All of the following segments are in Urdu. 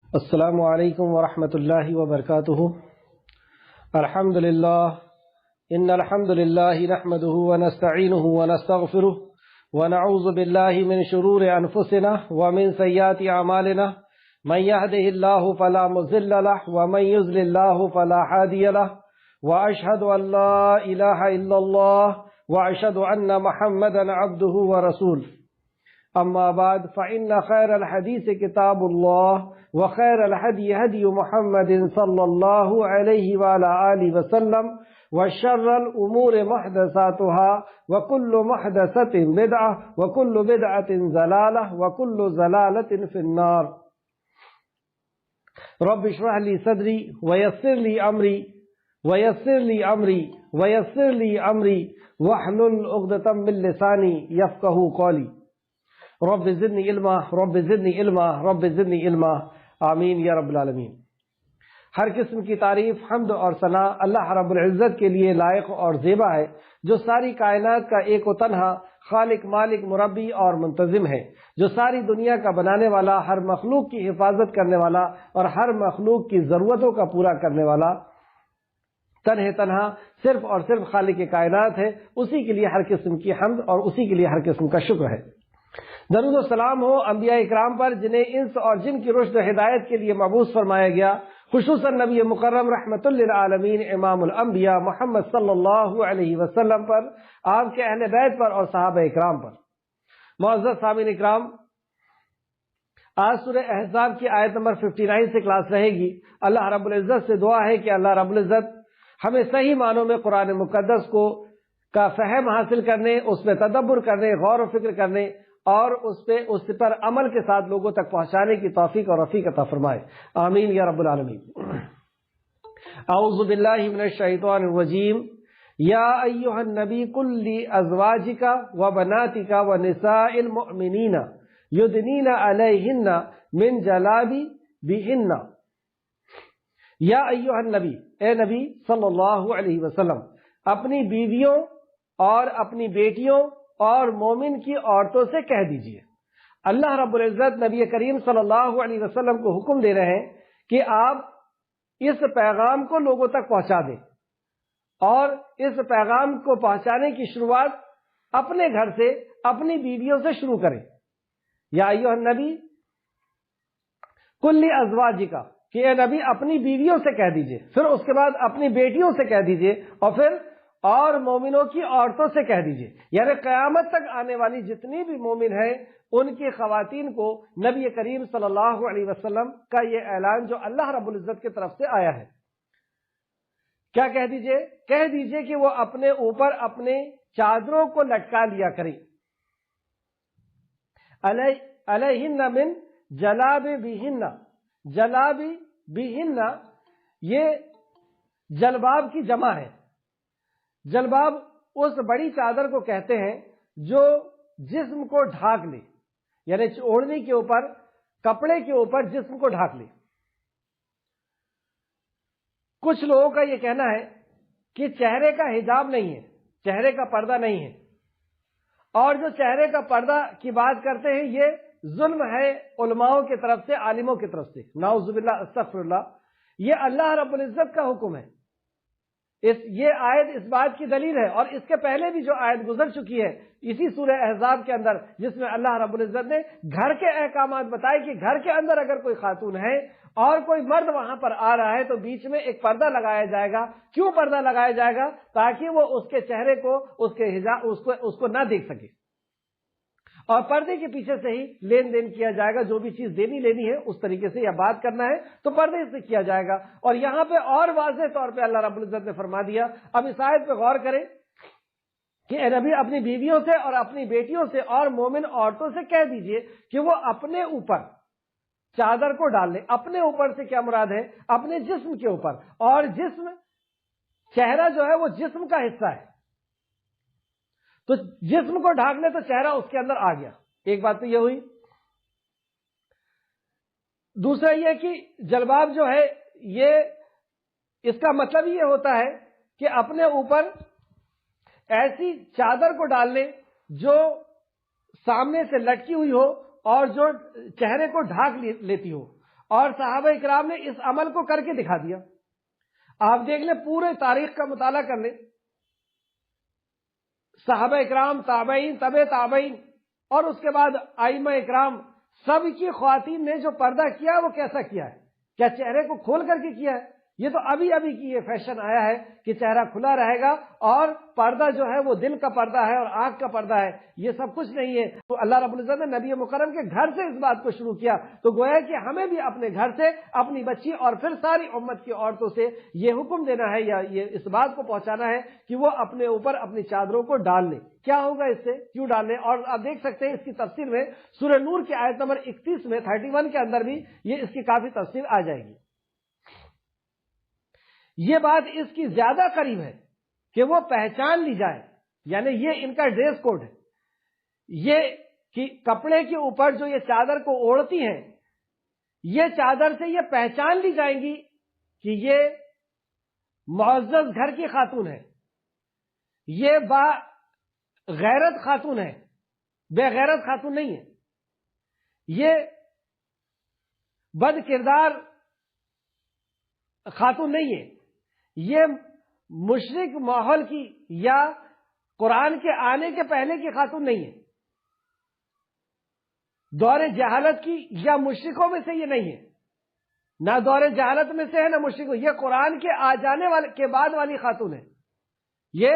السلام علیکم ورحمۃ اللہ وبرکاتہ۔ الحمد للہ ان الحمد للہ نحمده ونستعینه ونستغفره ونعوذ باللہ من شرور انفسنا ومن سیئات اعمالنا من يهده الله فلا مضل له ومن يضلل الله فلا هادي له واشهد ان لا اله الا الله واشهد ان محمدا عبده ورسوله۔ اما بعد فان خیر الحدیث کتاب اللہ وخیر الهدی هدی محمد صلی اللہ علیہ وعلى آلہ وسلم وشر الامور محدثاتها وكل محدثة بدعة وكل بدعة ضلالة وكل ضلالة في النار۔ رب اشرح لي صدري ويسر لي امري ويسر لي امري ويسر لي امري واحلل عقدة من لساني يفقهوا قولي۔ رب زدنی علما رب زدنی علما رب زدنی علما، آمین یا رب العالمین۔ ہر قسم کی تعریف، حمد اور ثنا اللہ رب العزت کے لیے لائق اور زیبا ہے، جو ساری کائنات کا ایک و تنہا خالق، مالک، مربی اور منتظم ہے، جو ساری دنیا کا بنانے والا، ہر مخلوق کی حفاظت کرنے والا اور ہر مخلوق کی ضرورتوں کا پورا کرنے والا تنہا صرف اور صرف خالق کائنات ہے۔ اسی کے لیے ہر قسم کی حمد اور اسی کے لیے ہر قسم کا شکر ہے۔ درود و سلام ہو انبیاء اکرام پر، جنہیں انس اور جن کی رشد و ہدایت کے لیے مبعوث فرمایا گیا، خصوصاً نبی مکرم رحمت للعالمین امام الانبیاء محمد صلی اللہ علیہ وسلم پر، آپ کے اہل بیت پر اور صحابہ اکرام پر۔ معزز سامعین اکرام، آج سورہ احزاب کی آیت نمبر 59 سے کلاس رہے گی۔ اللہ رب العزت سے دعا ہے کہ اللہ رب العزت ہمیں صحیح معنوں میں قرآن مقدس کا فہم حاصل کرنے، اس میں تدبر کرنے، غور و فکر کرنے اور اس پر عمل کے ساتھ لوگوں تک پہنچانے کی توفیق اور رفیق عطا فرمائے، آمین یا رب العالمین۔ اعوذ باللہ من الشیطان الرجیم۔ یا ایہا النبی قل لازواجک وبناتک ونساء المؤمنین یدنین علیہن من جلابیبہن۔ یا ایہا النبی، اے نبی صلی اللہ علیہ وسلم، اپنی بیویوں اور اپنی بیٹیوں اور مومن کی عورتوں سے کہہ دیجئے۔ اللہ رب العزت نبی کریم صلی اللہ علیہ وسلم کو حکم دے رہے ہیں کہ آپ اس پیغام کو لوگوں تک پہنچا دیں، اور اس پیغام کو پہنچانے کی شروعات اپنے گھر سے، اپنی بیویوں سے شروع کریں۔ یا ایھا النبی قل لازواجک، کہ اے نبی اپنی بیویوں سے کہہ دیجئے، پھر اس کے بعد اپنی بیٹیوں سے کہہ دیجئے، اور پھر اور مومنوں کی عورتوں سے کہہ دیجئے۔ یعنی قیامت تک آنے والی جتنی بھی مومن ہیں ان کی خواتین کو نبی کریم صلی اللہ علیہ وسلم کا یہ اعلان جو اللہ رب العزت کی طرف سے آیا ہے، کیا کہہ دیجئے؟ کہہ دیجئے کہ وہ اپنے اوپر اپنے چادروں کو لٹکا لیا کریں۔ علیہن من جلابیبہن، جلابیبہن یہ جلباب کی جمع ہے۔ جلباب اس بڑی چادر کو کہتے ہیں جو جسم کو ڈھانک لے، یعنی اوڑھنی کے اوپر، کپڑے کے اوپر جسم کو ڈھانک لے۔ کچھ لوگوں کا یہ کہنا ہے کہ چہرے کا حجاب نہیں ہے، چہرے کا پردہ نہیں ہے، اور جو چہرے کا پردہ کی بات کرتے ہیں یہ ظلم ہے علماؤں کی طرف سے، عالموں کی طرف سے، نعوذ باللہ استغفر اللہ۔ یہ اللہ رب العزت کا حکم ہے۔ یہ آیت اس بات کی دلیل ہے، اور اس کے پہلے بھی جو آیت گزر چکی ہے اسی سورہ احزاب کے اندر، جس میں اللہ رب العزت نے گھر کے احکامات بتائے کہ گھر کے اندر اگر کوئی خاتون ہے اور کوئی مرد وہاں پر آ رہا ہے تو بیچ میں ایک پردہ لگایا جائے گا۔ کیوں پردہ لگایا جائے گا؟ تاکہ وہ اس کے چہرے کو، اس کے حجاب، اس کو نہ دیکھ سکے، اور پردے کے پیچھے سے ہی لین دین کیا جائے گا۔ جو بھی چیز دینی لینی ہے اس طریقے سے یا بات کرنا ہے تو پردے سے کیا جائے گا۔ اور یہاں پہ اور واضح طور پہ اللہ رب العزت نے فرما دیا۔ اب اس آیت پہ غور کریں کہ اے نبی اپنی بیویوں سے اور اپنی بیٹیوں سے اور مومن عورتوں سے کہہ دیجئے کہ وہ اپنے اوپر چادر کو ڈال لیں۔ اپنے اوپر سے کیا مراد ہے؟ اپنے جسم کے اوپر، اور جسم، چہرہ جو ہے وہ جسم کا حصہ ہے، تو جسم کو ڈھانک لے تو چہرہ اس کے اندر آ گیا۔ ایک بات تو یہ ہوئی۔ دوسرا یہ کہ جلباب جو ہے یہ، اس کا مطلب یہ ہوتا ہے کہ اپنے اوپر ایسی چادر کو ڈال لیں جو سامنے سے لٹکی ہوئی ہو اور جو چہرے کو ڈھانک لیتی ہو، اور صحابہ کرام نے اس عمل کو کر کے دکھا دیا۔ آپ دیکھ لیں، پورے تاریخ کا مطالعہ کر لیں، صحابہ اکرام، تابعین، تبع تابعین، اور اس کے بعد ائمہ اکرام، سب کی خواتین نے جو پردہ کیا وہ کیسا کیا ہے؟ کیا چہرے کو کھول کر کے کیا ہے؟ یہ تو ابھی ابھی کی یہ فیشن آیا ہے کہ چہرہ کھلا رہے گا اور پردہ جو ہے وہ دل کا پردہ ہے اور آنکھ کا پردہ ہے، یہ سب کچھ نہیں ہے۔ تو اللہ رب العزت نے نبی مکرم کے گھر سے اس بات کو شروع کیا، تو گویا کہ ہمیں بھی اپنے گھر سے، اپنی بچی اور پھر ساری امت کی عورتوں سے یہ حکم دینا ہے یا یہ اس بات کو پہنچانا ہے کہ وہ اپنے اوپر اپنی چادروں کو ڈال لیں۔ کیا ہوگا اس سے؟ کیوں ڈال لیں؟ اور آپ دیکھ سکتے ہیں اس کی تفسیر میں سورہ نور کی آیت نمبر 31 میں 31 کے اندر بھی یہ اس کی کافی تفسیر آ جائے گی۔ یہ بات اس کی زیادہ قریب ہے کہ وہ پہچان لی جائے، یعنی یہ ان کا ڈریس کوڈ ہے، یہ کہ کپڑے کے اوپر جو یہ چادر کو اوڑھتی ہیں، یہ چادر سے یہ پہچان لی جائیں گی کہ یہ معزز گھر کی خاتون ہے، یہ با غیرت خاتون ہے، بے غیرت خاتون نہیں ہے، یہ بد کردار خاتون نہیں ہے، یہ مشرک ماحول کی یا قرآن کے آنے کے پہلے کی خاتون نہیں ہے، دور جہالت کی یا مشرکوں میں سے یہ نہیں ہے، نہ دور جہالت میں سے ہے نہ مشرکوں، یہ قرآن کے آ جانے والے کے بعد والی خاتون ہے، یہ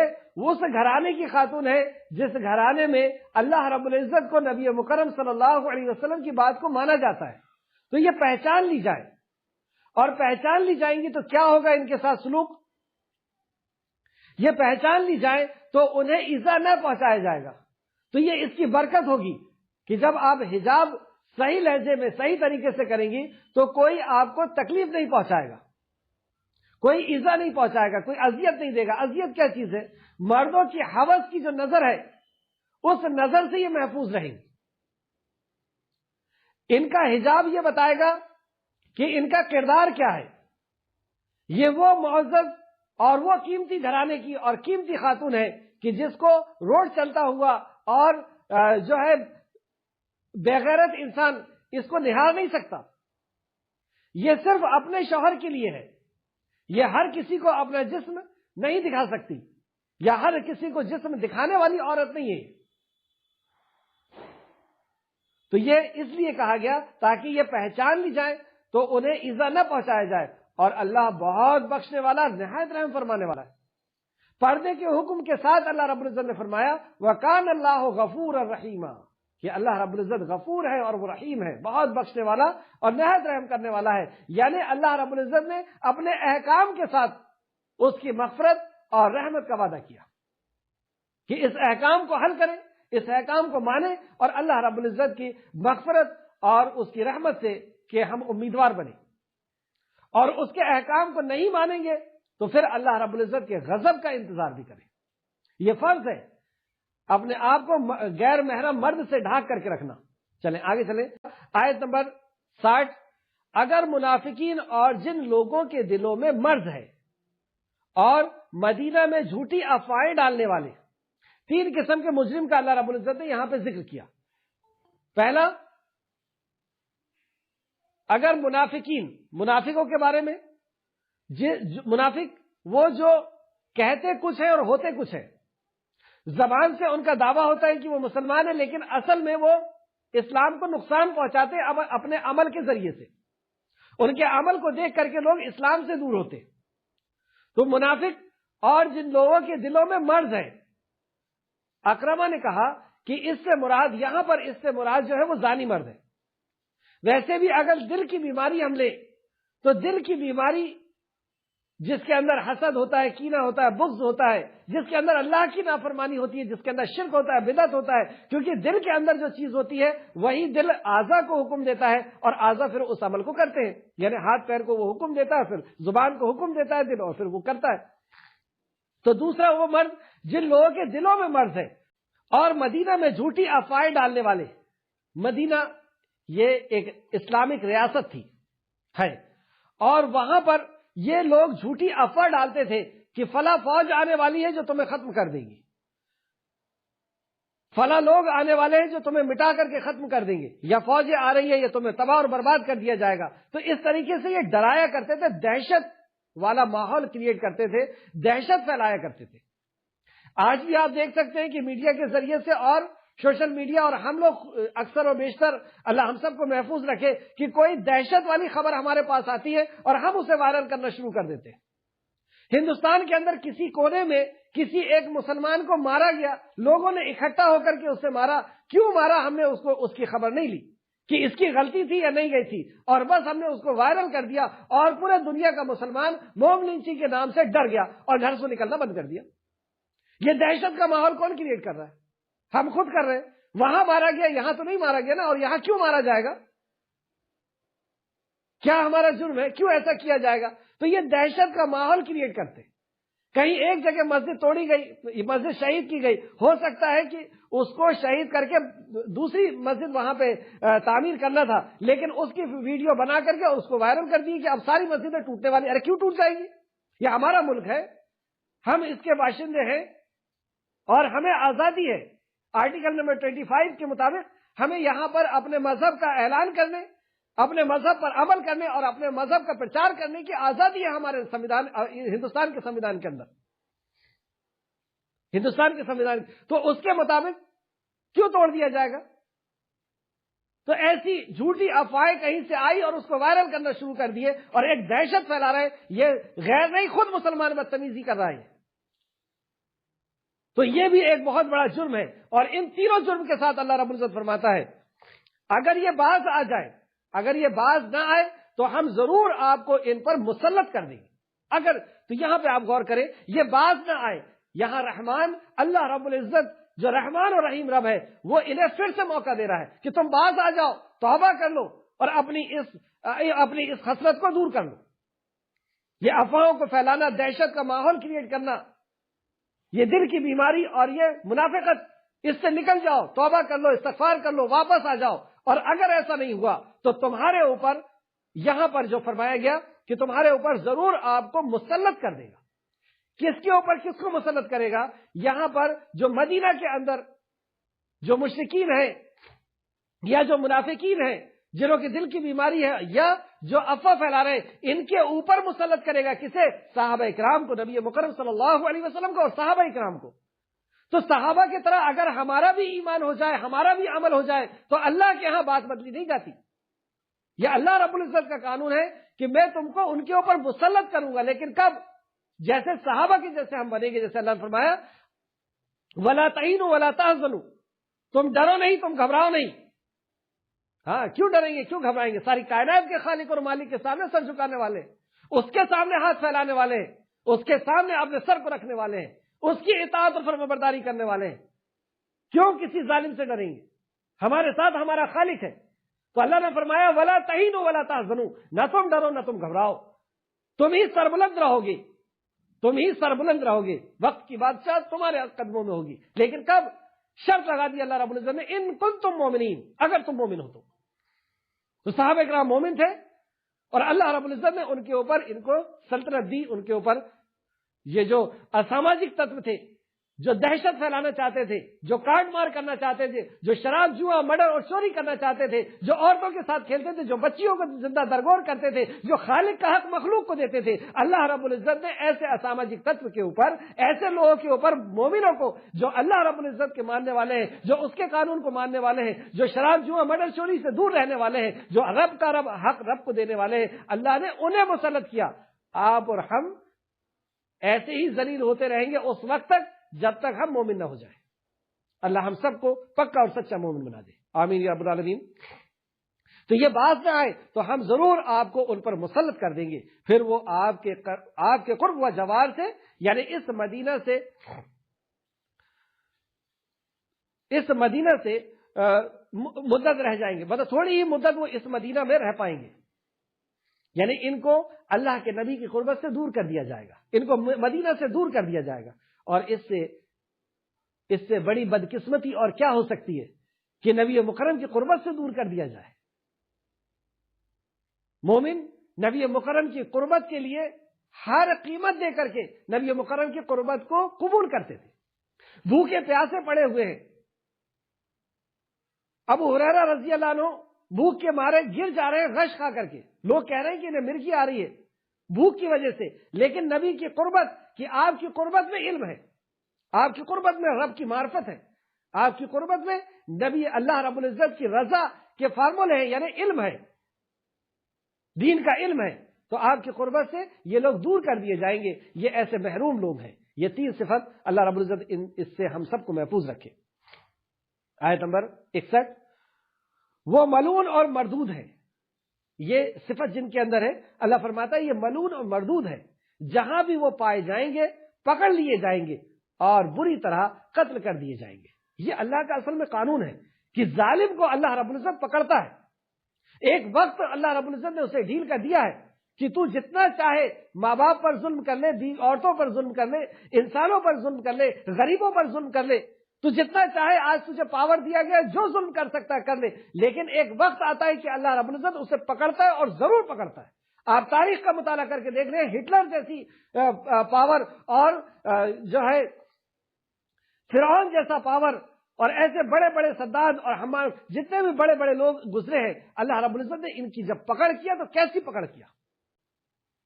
اس گھرانے کی خاتون ہے جس گھرانے میں اللہ رب العزت کو، نبی مکرم صلی اللہ علیہ وسلم کی بات کو مانا جاتا ہے۔ تو یہ پہچان لی جائے، اور پہچان لی جائیں گی تو کیا ہوگا ان کے ساتھ سلوک؟ یہ پہچان لی جائے تو انہیں ایذا نہ پہنچایا جائے گا، تو یہ اس کی برکت ہوگی کہ جب آپ حجاب صحیح لہجے میں صحیح طریقے سے کریں گی تو کوئی آپ کو تکلیف نہیں پہنچائے گا، کوئی ایذا نہیں پہنچائے گا، کوئی اذیت نہیں دے گا۔ اذیت کیا چیز ہے؟ مردوں کی ہوس کی جو نظر ہے اس نظر سے یہ محفوظ رہیں گی۔ ان کا حجاب یہ بتائے گا کہ ان کا کردار کیا ہے، یہ وہ معزز اور وہ قیمتی گھرانے کی اور قیمتی خاتون ہے کہ جس کو روڈ چلتا ہوا اور جو ہے بے غیرت انسان اس کو نہار نہیں سکتا۔ یہ صرف اپنے شوہر کے لیے ہے، یہ ہر کسی کو اپنا جسم نہیں دکھا سکتی، یا ہر کسی کو جسم دکھانے والی عورت نہیں ہے۔ تو یہ اس لیے کہا گیا تاکہ یہ پہچان لی جائے تو انہیں ایذا نہ پہنچایا جائے، اور اللہ بہت بخشنے والا، نہایت رحم فرمانے والا ہے۔ پردے کے حکم کے ساتھ اللہ رب العزت نے فرمایا وَكَانَ اللَّهُ غَفُورًا رَحِيمًا، کہ اللہ رب العزت غفور ہے اور وہ رحیم ہے، بہت بخشنے والا اور نہایت رحم کرنے والا ہے۔ یعنی اللہ رب العزت نے اپنے احکام کے ساتھ اس کی مغفرت اور رحمت کا وعدہ کیا کہ اس احکام کو حل کریں، اس احکام کو مانیں، اور اللہ رب العزت کی مغفرت اور اس کی رحمت سے کہ ہم امیدوار بنیں، اور اس کے احکام کو نہیں مانیں گے تو پھر اللہ رب العزت کے غضب کا انتظار بھی کریں۔ یہ فرض ہے اپنے آپ کو غیر محرم مرد سے ڈھانک کر کے رکھنا۔ چلیں آگے چلیں، آیت نمبر 60۔ اگر منافقین اور جن لوگوں کے دلوں میں مرض ہے اور مدینہ میں جھوٹی افواہیں ڈالنے والے، تین قسم کے مجرم کا اللہ رب العزت نے یہاں پہ ذکر کیا۔ پہلا، اگر منافقوں کے بارے میں، منافق وہ جو کہتے کچھ ہے اور ہوتے کچھ ہے، زبان سے ان کا دعویٰ ہوتا ہے کہ وہ مسلمان ہیں لیکن اصل میں وہ اسلام کو نقصان پہنچاتے ہیں اپنے عمل کے ذریعے سے، ان کے عمل کو دیکھ کر کے لوگ اسلام سے دور ہوتے۔ تو منافق اور جن لوگوں کے دلوں میں مرض ہے، اکرمہ نے کہا کہ اس سے مراد یہاں پر اس سے مراد جو ہے وہ زانی مرد ہے۔ ویسے بھی اگر دل کی بیماری ہم لیں تو دل کی بیماری جس کے اندر حسد ہوتا ہے، کینہ ہوتا ہے، بغض ہوتا ہے، جس کے اندر اللہ کی نافرمانی ہوتی ہے، جس کے اندر شرک ہوتا ہے، بدعت ہوتا ہے، کیونکہ دل کے اندر جو چیز ہوتی ہے وہی دل اعضاء کو حکم دیتا ہے اور اعضاء پھر اس عمل کو کرتے ہیں، یعنی ہاتھ پیر کو وہ حکم دیتا ہے، پھر زبان کو حکم دیتا ہے دل، اور پھر وہ کرتا ہے۔ تو دوسرا وہ مرد جن لوگوں کے دلوں میں مرض ہے اور مدینہ میں جھوٹی افواہیں ڈالنے والے۔ مدینہ یہ ایک اسلامک ریاست تھی ہے، اور وہاں پر یہ لوگ جھوٹی افواہ ڈالتے تھے کہ فلاں فوج آنے والی ہے جو تمہیں ختم کر دے گی، فلاں لوگ آنے والے ہیں جو تمہیں مٹا کر کے ختم کر دیں گے، یا فوجیں آ رہی ہے یا تمہیں تباہ اور برباد کر دیا جائے گا. تو اس طریقے سے یہ ڈرایا کرتے تھے، دہشت والا ماحول کریٹ کرتے تھے، دہشت پھیلایا کرتے تھے. آج بھی آپ دیکھ سکتے ہیں کہ میڈیا کے ذریعے سے اور سوشل میڈیا، اور ہم لوگ اکثر و بیشتر، اللہ ہم سب کو محفوظ رکھے، کہ کوئی دہشت والی خبر ہمارے پاس آتی ہے اور ہم اسے وائرل کرنا شروع کر دیتے ہیں. ہندوستان کے اندر کسی کونے میں کسی ایک مسلمان کو مارا گیا، لوگوں نے اکٹھا ہو کر کے اسے مارا. کیوں مارا؟ ہم نے اس کی خبر نہیں لی کہ اس کی غلطی تھی یا نہیں گئی تھی، اور بس ہم نے اس کو وائرل کر دیا، اور پورے دنیا کا مسلمان موم لنچی کے نام سے ڈر گیا اور گھر سے نکلنا بند کر دیا. یہ دہشت کا ماحول کون کریٹ کر رہا ہے؟ ہم خود کر رہے ہیں. وہاں مارا گیا، یہاں تو نہیں مارا گیا نا، اور یہاں کیوں مارا جائے گا؟ کیا ہمارا جرم ہے؟ کیوں ایسا کیا جائے گا؟ تو یہ دہشت کا ماحول کریٹ کرتے. کہیں ایک جگہ مسجد توڑی گئی، مسجد شہید کی گئی، ہو سکتا ہے کہ اس کو شہید کر کے دوسری مسجد وہاں پہ تعمیر کرنا تھا، لیکن اس کی ویڈیو بنا کر کے اس کو وائرل کر دی کہ اب ساری مسجدیں ٹوٹنے والی. ارے کیوں ٹوٹ جائیں گی؟ یہ ہمارا ملک ہے، ہم اس کے باشندے ہیں اور ہمیں آزادی ہے. آرٹیکل نمبر 25 کے مطابق ہمیں یہاں پر اپنے مذہب کا اعلان کرنے، اپنے مذہب پر عمل کرنے اور اپنے مذہب کا پرچار کرنے کی آزادی ہے ہمارے سنویدھان، ہندوستان کے سنویدھان کے اندر. ہندوستان کے سنویدھان، تو اس کے مطابق کیوں توڑ دیا جائے گا؟ تو ایسی جھوٹی افواہیں کہیں سے آئی اور اس کو وائرل کرنا شروع کر دیے اور ایک دہشت پھیلا رہے. یہ غیر نہیں، خود مسلمان بدتمیزی کر رہا ہے. تو یہ بھی ایک بہت بڑا جرم ہے. اور ان تینوں جرم کے ساتھ اللہ رب العزت فرماتا ہے اگر یہ باز آ جائے، اگر یہ باز نہ آئے تو ہم ضرور آپ کو ان پر مسلط کر دیں گے. اگر تو یہاں پہ آپ غور کریں، یہ باز نہ آئے، یہاں رحمان اللہ رب العزت جو رحمان اور رحیم رب ہے وہ انہیں پھر سے موقع دے رہا ہے کہ تم باز آ جاؤ، توبہ کر لو اور اپنی اس حسرت کو دور کر لو. یہ افواہوں کو پھیلانا، دہشت کا ماحول کریٹ کرنا، یہ دل کی بیماری اور یہ منافقت، اس سے نکل جاؤ، توبہ کر لو، استغفار کر لو، واپس آ جاؤ. اور اگر ایسا نہیں ہوا تو تمہارے اوپر، یہاں پر جو فرمایا گیا کہ تمہارے اوپر ضرور آپ کو مسلط کر دے گا. کس کے اوپر؟ کس کو مسلط کرے گا؟ یہاں پر جو مدینہ کے اندر جو مشرکین ہیں یا جو منافقین ہیں، جنہوں کی دل کی بیماری ہے یا جو افواہ پھیلا رہے ہیں، ان کے اوپر مسلط کرے گا. کسے؟ صحابہ اکرام کو، نبی مکرم صلی اللہ علیہ وسلم کو اور صحابہ اکرام کو. تو صحابہ کی طرح اگر ہمارا بھی ایمان ہو جائے، ہمارا بھی عمل ہو جائے تو اللہ کے ہاں بات بدلی نہیں جاتی. یہ اللہ رب العزت کا قانون ہے کہ میں تم کو ان کے اوپر مسلط کروں گا. لیکن کب؟ جیسے صحابہ کے جیسے ہم بنیں گے. جیسے اللہ نے فرمایا وَلَا تَهِنُوا وَلَا تَحْزَنُوا، تم ڈرو نہیں، تم گھبراؤ نہیں. ہاں، کیوں ڈریں گے، کیوں گھبرائیں گے؟ ساری کائنات کے خالق اور مالک کے سامنے سر جھکانے والے، اس کے سامنے ہاتھ پھیلانے والے ہیں، اس کے سامنے اپنے سر کو رکھنے والے ہیں، اس کی اطاعت اور فرمانبرداری کرنے والے ہیں. کیوں کسی ظالم سے ڈریں گے؟ ہمارے ساتھ ہمارا خالق ہے. تو اللہ نے فرمایا وَلَا تَهِنُوا وَلَا تَحْزَنُوا، نہ تم ڈرو نہ تم گھبراؤ، تم ہی سربلند رہو گے، تم ہی سربلند رہو گے. وقت کی بادشاہ تمہارے قدموں میں ہوگی. لیکن کب؟ شرط لگا دی اللہ رب العزت نے، ان کنتم مومنین، اگر تم مومن ہو تو صحابہ کرام مومن تھے اور اللہ رب العزت نے ان کے اوپر ان کو سلطنت دی. ان کے اوپر یہ جو اساماجک تتو تھے، جو دہشت پھیلانا چاہتے تھے، جو کاٹ مار کرنا چاہتے تھے، جو شراب، جوا، مرڈر اور چوری کرنا چاہتے تھے، جو عورتوں کے ساتھ کھیلتے تھے، جو بچیوں کو زندہ درگور کرتے تھے، جو خالق کا حق مخلوق کو دیتے تھے، اللہ رب العزت نے ایسے اساماجک تتو کے اوپر، ایسے لوگوں کے اوپر، مومنوں کو جو اللہ رب العزت کے ماننے والے ہیں، جو اس کے قانون کو ماننے والے ہیں، جو شراب، جوا، مرڈر، چوری سے دور رہنے والے ہیں، جو رب کا حق رب کو دینے والے ہیں، اللہ نے انہیں مسلط کیا. آپ اور ہم ایسے ہی ذلیل ہوتے رہیں گے اس وقت تک جب تک ہم مومن نہ ہو جائیں. اللہ ہم سب کو پکا اور سچا مومن بنا دے. آمین یا رب العالمین. تو یہ بات نہ آئے تو ہم ضرور آپ کو ان پر مسلط کر دیں گے. پھر وہ آپ کے قرب و جوار سے، یعنی اس مدینہ سے مدت رہ جائیں گے، مطلب تھوڑی ہی مدت وہ اس مدینہ میں رہ پائیں گے. یعنی ان کو اللہ کے نبی کی قربت سے دور کر دیا جائے گا، ان کو مدینہ سے دور کر دیا جائے گا. اور اس سے بڑی بدقسمتی اور کیا ہو سکتی ہے کہ نبی مکرم کی قربت سے دور کر دیا جائے. مومن نبی مکرم کی قربت کے لیے ہر قیمت دے کر کے نبی مکرم کی قربت کو قبول کرتے تھے. بھوکے پیاسے پڑے ہوئے ہیں، ابو ہریرہ رضی اللہ عنہ بھوک کے مارے گر جا رہے ہیں غش کھا کر کے، لوگ کہہ رہے ہیں کہ انہیں مرگی آ رہی ہے بھوک کی وجہ سے، لیکن نبی کی قربت، کہ آپ کی قربت میں علم ہے، آپ کی قربت میں رب کی معرفت ہے، آپ کی قربت میں نبی اللہ رب العزت کی رضا کے فارمولے ہیں، یعنی علم ہے، دین کا علم ہے، تو آپ کی قربت سے یہ لوگ دور کر دیے جائیں گے، یہ ایسے محروم لوگ ہیں۔ یہ 3 صفت اللہ رب العزت اس سے ہم سب کو محفوظ رکھے۔ آیت نمبر 61، وہ ملعون اور مردود ہے، یہ صفت جن کے اندر ہے، اللہ فرماتا ہے یہ ملعون اور مردود ہے، جہاں بھی وہ پائے جائیں گے پکڑ لیے جائیں گے اور بری طرح قتل کر دیے جائیں گے۔ یہ اللہ کا اصل میں قانون ہے کہ ظالم کو اللہ رب العزت پکڑتا ہے۔ ایک وقت اللہ رب العزت نے اسے ڈھیل کر دیا ہے کہ تو جتنا چاہے ماں باپ پر ظلم کر لے، عورتوں پر ظلم کر لے، انسانوں پر ظلم کر لے، غریبوں پر ظلم کر لے، تو جتنا چاہے آج تجھے پاور دیا گیا، جو ظلم کر سکتا ہے کر لے، لیکن ایک وقت آتا ہے کہ اللہ رب العزت اسے پکڑتا ہے اور ضرور پکڑتا ہے۔ آپ تاریخ کا مطالعہ کر کے دیکھ رہے ہیں، ہٹلر جیسی پاور اور جو ہے فرعون جیسا پاور اور ایسے بڑے بڑے صداد اور ہمارے جتنے بھی بڑے بڑے لوگ گزرے ہیں، اللہ رب العزت نے ان کی جب پکڑ کیا تو کیسی پکڑ کیا؟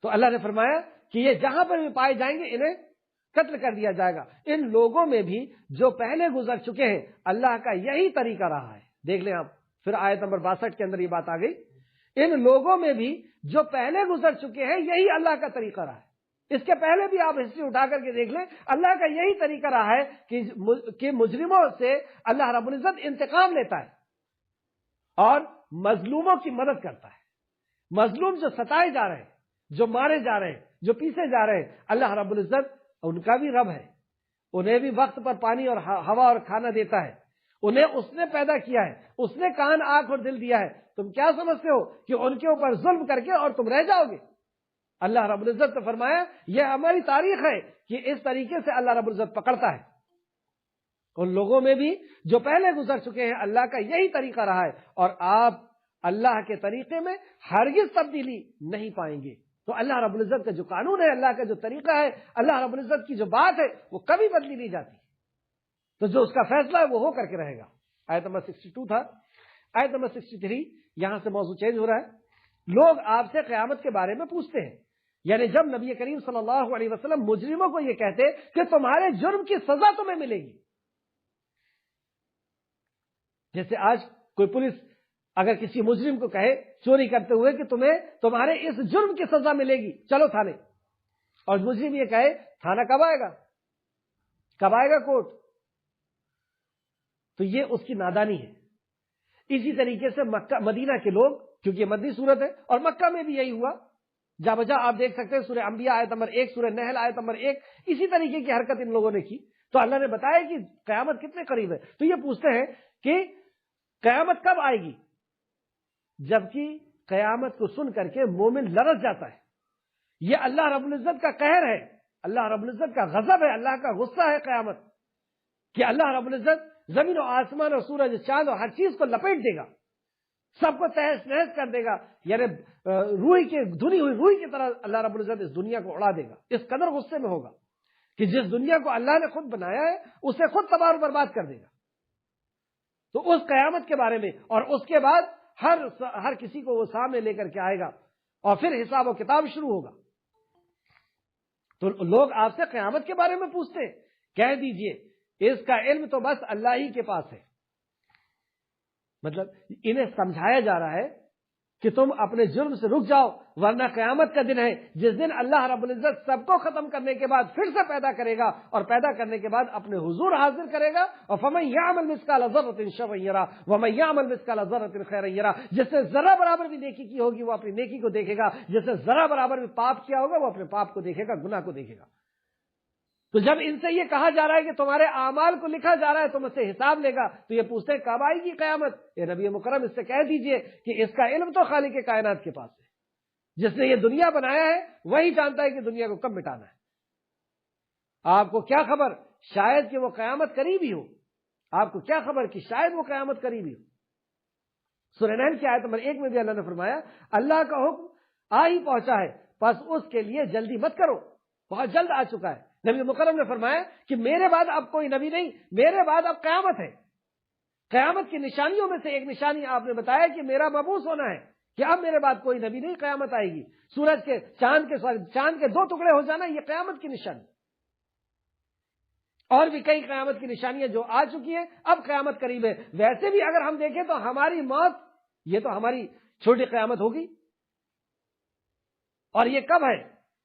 تو اللہ نے فرمایا کہ یہ جہاں پر بھی پائے جائیں گے انہیں قتل کر دیا جائے گا۔ ان لوگوں میں بھی جو پہلے گزر چکے ہیں اللہ کا یہی طریقہ رہا ہے۔ دیکھ لیں آپ، پھر آیت نمبر 62 کے اندر یہ بات آ گئی، ان لوگوں میں بھی جو پہلے گزر چکے ہیں یہی اللہ کا طریقہ رہا ہے۔ اس کے پہلے بھی آپ ہسٹری اٹھا کر کے دیکھ لیں، اللہ کا یہی طریقہ رہا ہے کہ مجرموں سے اللہ رب العزت انتقام لیتا ہے اور مظلوموں کی مدد کرتا ہے۔ مظلوم جو ستائے جا رہے ہیں، جو مارے جا رہے ہیں، جو پیسے جا رہے ہیں، اللہ رب العزت ان کا بھی رب ہے، انہیں بھی وقت پر پانی اور ہوا اور کھانا دیتا ہے، انہیں اس نے پیدا کیا ہے، اس نے کان، آنکھ اور دل دیا ہے۔ تم کیا سمجھتے ہو کہ ان کے اوپر ظلم کر کے اور تم رہ جاؤ گے؟ اللہ رب العزت نے فرمایا یہ ہماری تاریخ ہے کہ اس طریقے سے اللہ رب العزت پکڑتا ہے۔ ان لوگوں میں بھی جو پہلے گزر چکے ہیں اللہ کا یہی طریقہ رہا ہے، اور آپ اللہ کے طریقے میں ہرگز تبدیلی نہیں پائیں گے۔ تو اللہ رب العزت کا جو قانون ہے، اللہ کا جو طریقہ ہے، اللہ رب العزت کی جو بات ہے وہ کبھی بدلی نہیں جاتی۔ تو جو اس کا فیصلہ ہے وہ ہو کر کے رہے گا۔ آیت نمبر 62 تھا، آیت نمبر 63 یہاں سے موضوع چینج ہو رہا ہے۔ لوگ آپ سے قیامت کے بارے میں پوچھتے ہیں، یعنی جب نبی کریم صلی اللہ علیہ وسلم مجرموں کو یہ کہتے کہ تمہارے جرم کی سزا تمہیں ملے گی، جیسے آج کوئی پولیس اگر کسی مجرم کو کہے چوری کرتے ہوئے کہ تمہارے اس جرم کی سزا ملے گی، چلو تھانے، اور مجرم یہ کہے تھانہ کب آئے گا، کب آئے گا کورٹ، تو یہ اس کی نادانی ہے۔ اسی طریقے سے مکہ مدینہ کے لوگ، کیونکہ یہ مدنی صورت ہے اور مکہ میں بھی یہی ہوا، جا بجا آپ دیکھ سکتے ہیں سورہ انبیاء آیت نمبر 1، سورہ نحل آیت نمبر 1، اسی طریقے کی حرکت ان لوگوں نے کی۔ تو اللہ نے بتایا کہ قیامت کتنے قریب ہے، تو یہ پوچھتے ہیں کہ قیامت کب آئے گی، جبکہ قیامت کو سن کر کے مومن لرز جاتا ہے۔ یہ اللہ رب العزت کا قہر ہے، اللہ رب العزت کا غضب ہے، اللہ کا غصہ ہے قیامت، کہ اللہ رب العزت زمین و آسمان اور سورج چاند اور ہر چیز کو لپیٹ دے گا، سب کو تہس نہس کر دے گا، یعنی دھنی ہوئی روئی کی طرح اللہ رب العزت اس دنیا کو اڑا دے گا۔ اس قدر غصے میں ہوگا کہ جس دنیا کو اللہ نے خود بنایا ہے اسے خود تباہ و برباد کر دے گا۔ تو اس قیامت کے بارے میں، اور اس کے بعد ہر کسی کو وہ سامنے لے کر کے آئے گا اور پھر حساب و کتاب شروع ہوگا۔ تو لوگ آپ سے قیامت کے بارے میں پوچھتے ہیں، کہہ دیجئے اس کا علم تو بس اللہ ہی کے پاس ہے۔ مطلب انہیں سمجھایا جا رہا ہے کہ تم اپنے جرم سے رک جاؤ، ورنہ قیامت کا دن ہے جس دن اللہ رب العزت سب کو ختم کرنے کے بعد پھر سے پیدا کرے گا، اور پیدا کرنے کے بعد اپنے حضور حاضر کرے گا، اور فَمَن يَعْمَلْ مِثْقَالَ ذَرَّةٍ شَرًّا يَرَهُ وَمَن يَعْمَلْ مِثْقَالَ ذَرَّةٍ خَيْرًا يَرَهُ۔ جس نے ذرہ برابر بھی نیکی کی ہوگی وہ اپنی نیکی کو دیکھے گا، جس نے ذرہ برابر بھی پاپ کیا ہوگا وہ اپنے پاپ کو دیکھے گا، گناہ کو دیکھے گا۔ تو جب ان سے یہ کہا جا رہا ہے کہ تمہارے اعمال کو لکھا جا رہا ہے، تم اس سے حساب لے گا، تو یہ پوچھتے ہیں کب آئے گی قیامت؟ اے نبی مکرم اس سے کہہ دیجئے کہ اس کا علم تو خالق کائنات کے پاس ہے، جس نے یہ دنیا بنایا ہے وہی جانتا ہے کہ دنیا کو کب مٹانا ہے۔ آپ کو کیا خبر شاید کہ وہ قیامت قریب ہی ہو، آپ کو کیا خبر کہ شاید وہ قیامت قریب ہی ہو۔ سورہ نحل کی آیت نمبر 1 میں بھی اللہ نے فرمایا اللہ کا حکم آ ہی پہنچا ہے، پس اس کے لیے جلدی مت کرو، بہت جلد آ چکا ہے۔ نبی مکرم نے فرمایا کہ میرے بعد اب کوئی نبی نہیں، میرے بعد اب قیامت ہے، قیامت کی نشانیوں میں سے ایک نشانی آپ نے بتایا کہ میرا مبعوث ہونا ہے، کہ اب میرے بعد کوئی نبی نہیں، قیامت آئے گی. سورج کے چاند کے 2 ٹکڑے ہو جانا یہ قیامت کی نشانی. اور بھی کئی قیامت کی نشانیاں جو آ چکی ہیں، اب قیامت قریب ہے. ویسے بھی اگر ہم دیکھیں تو ہماری موت یہ تو ہماری چھوٹی قیامت ہوگی. اور یہ کب ہے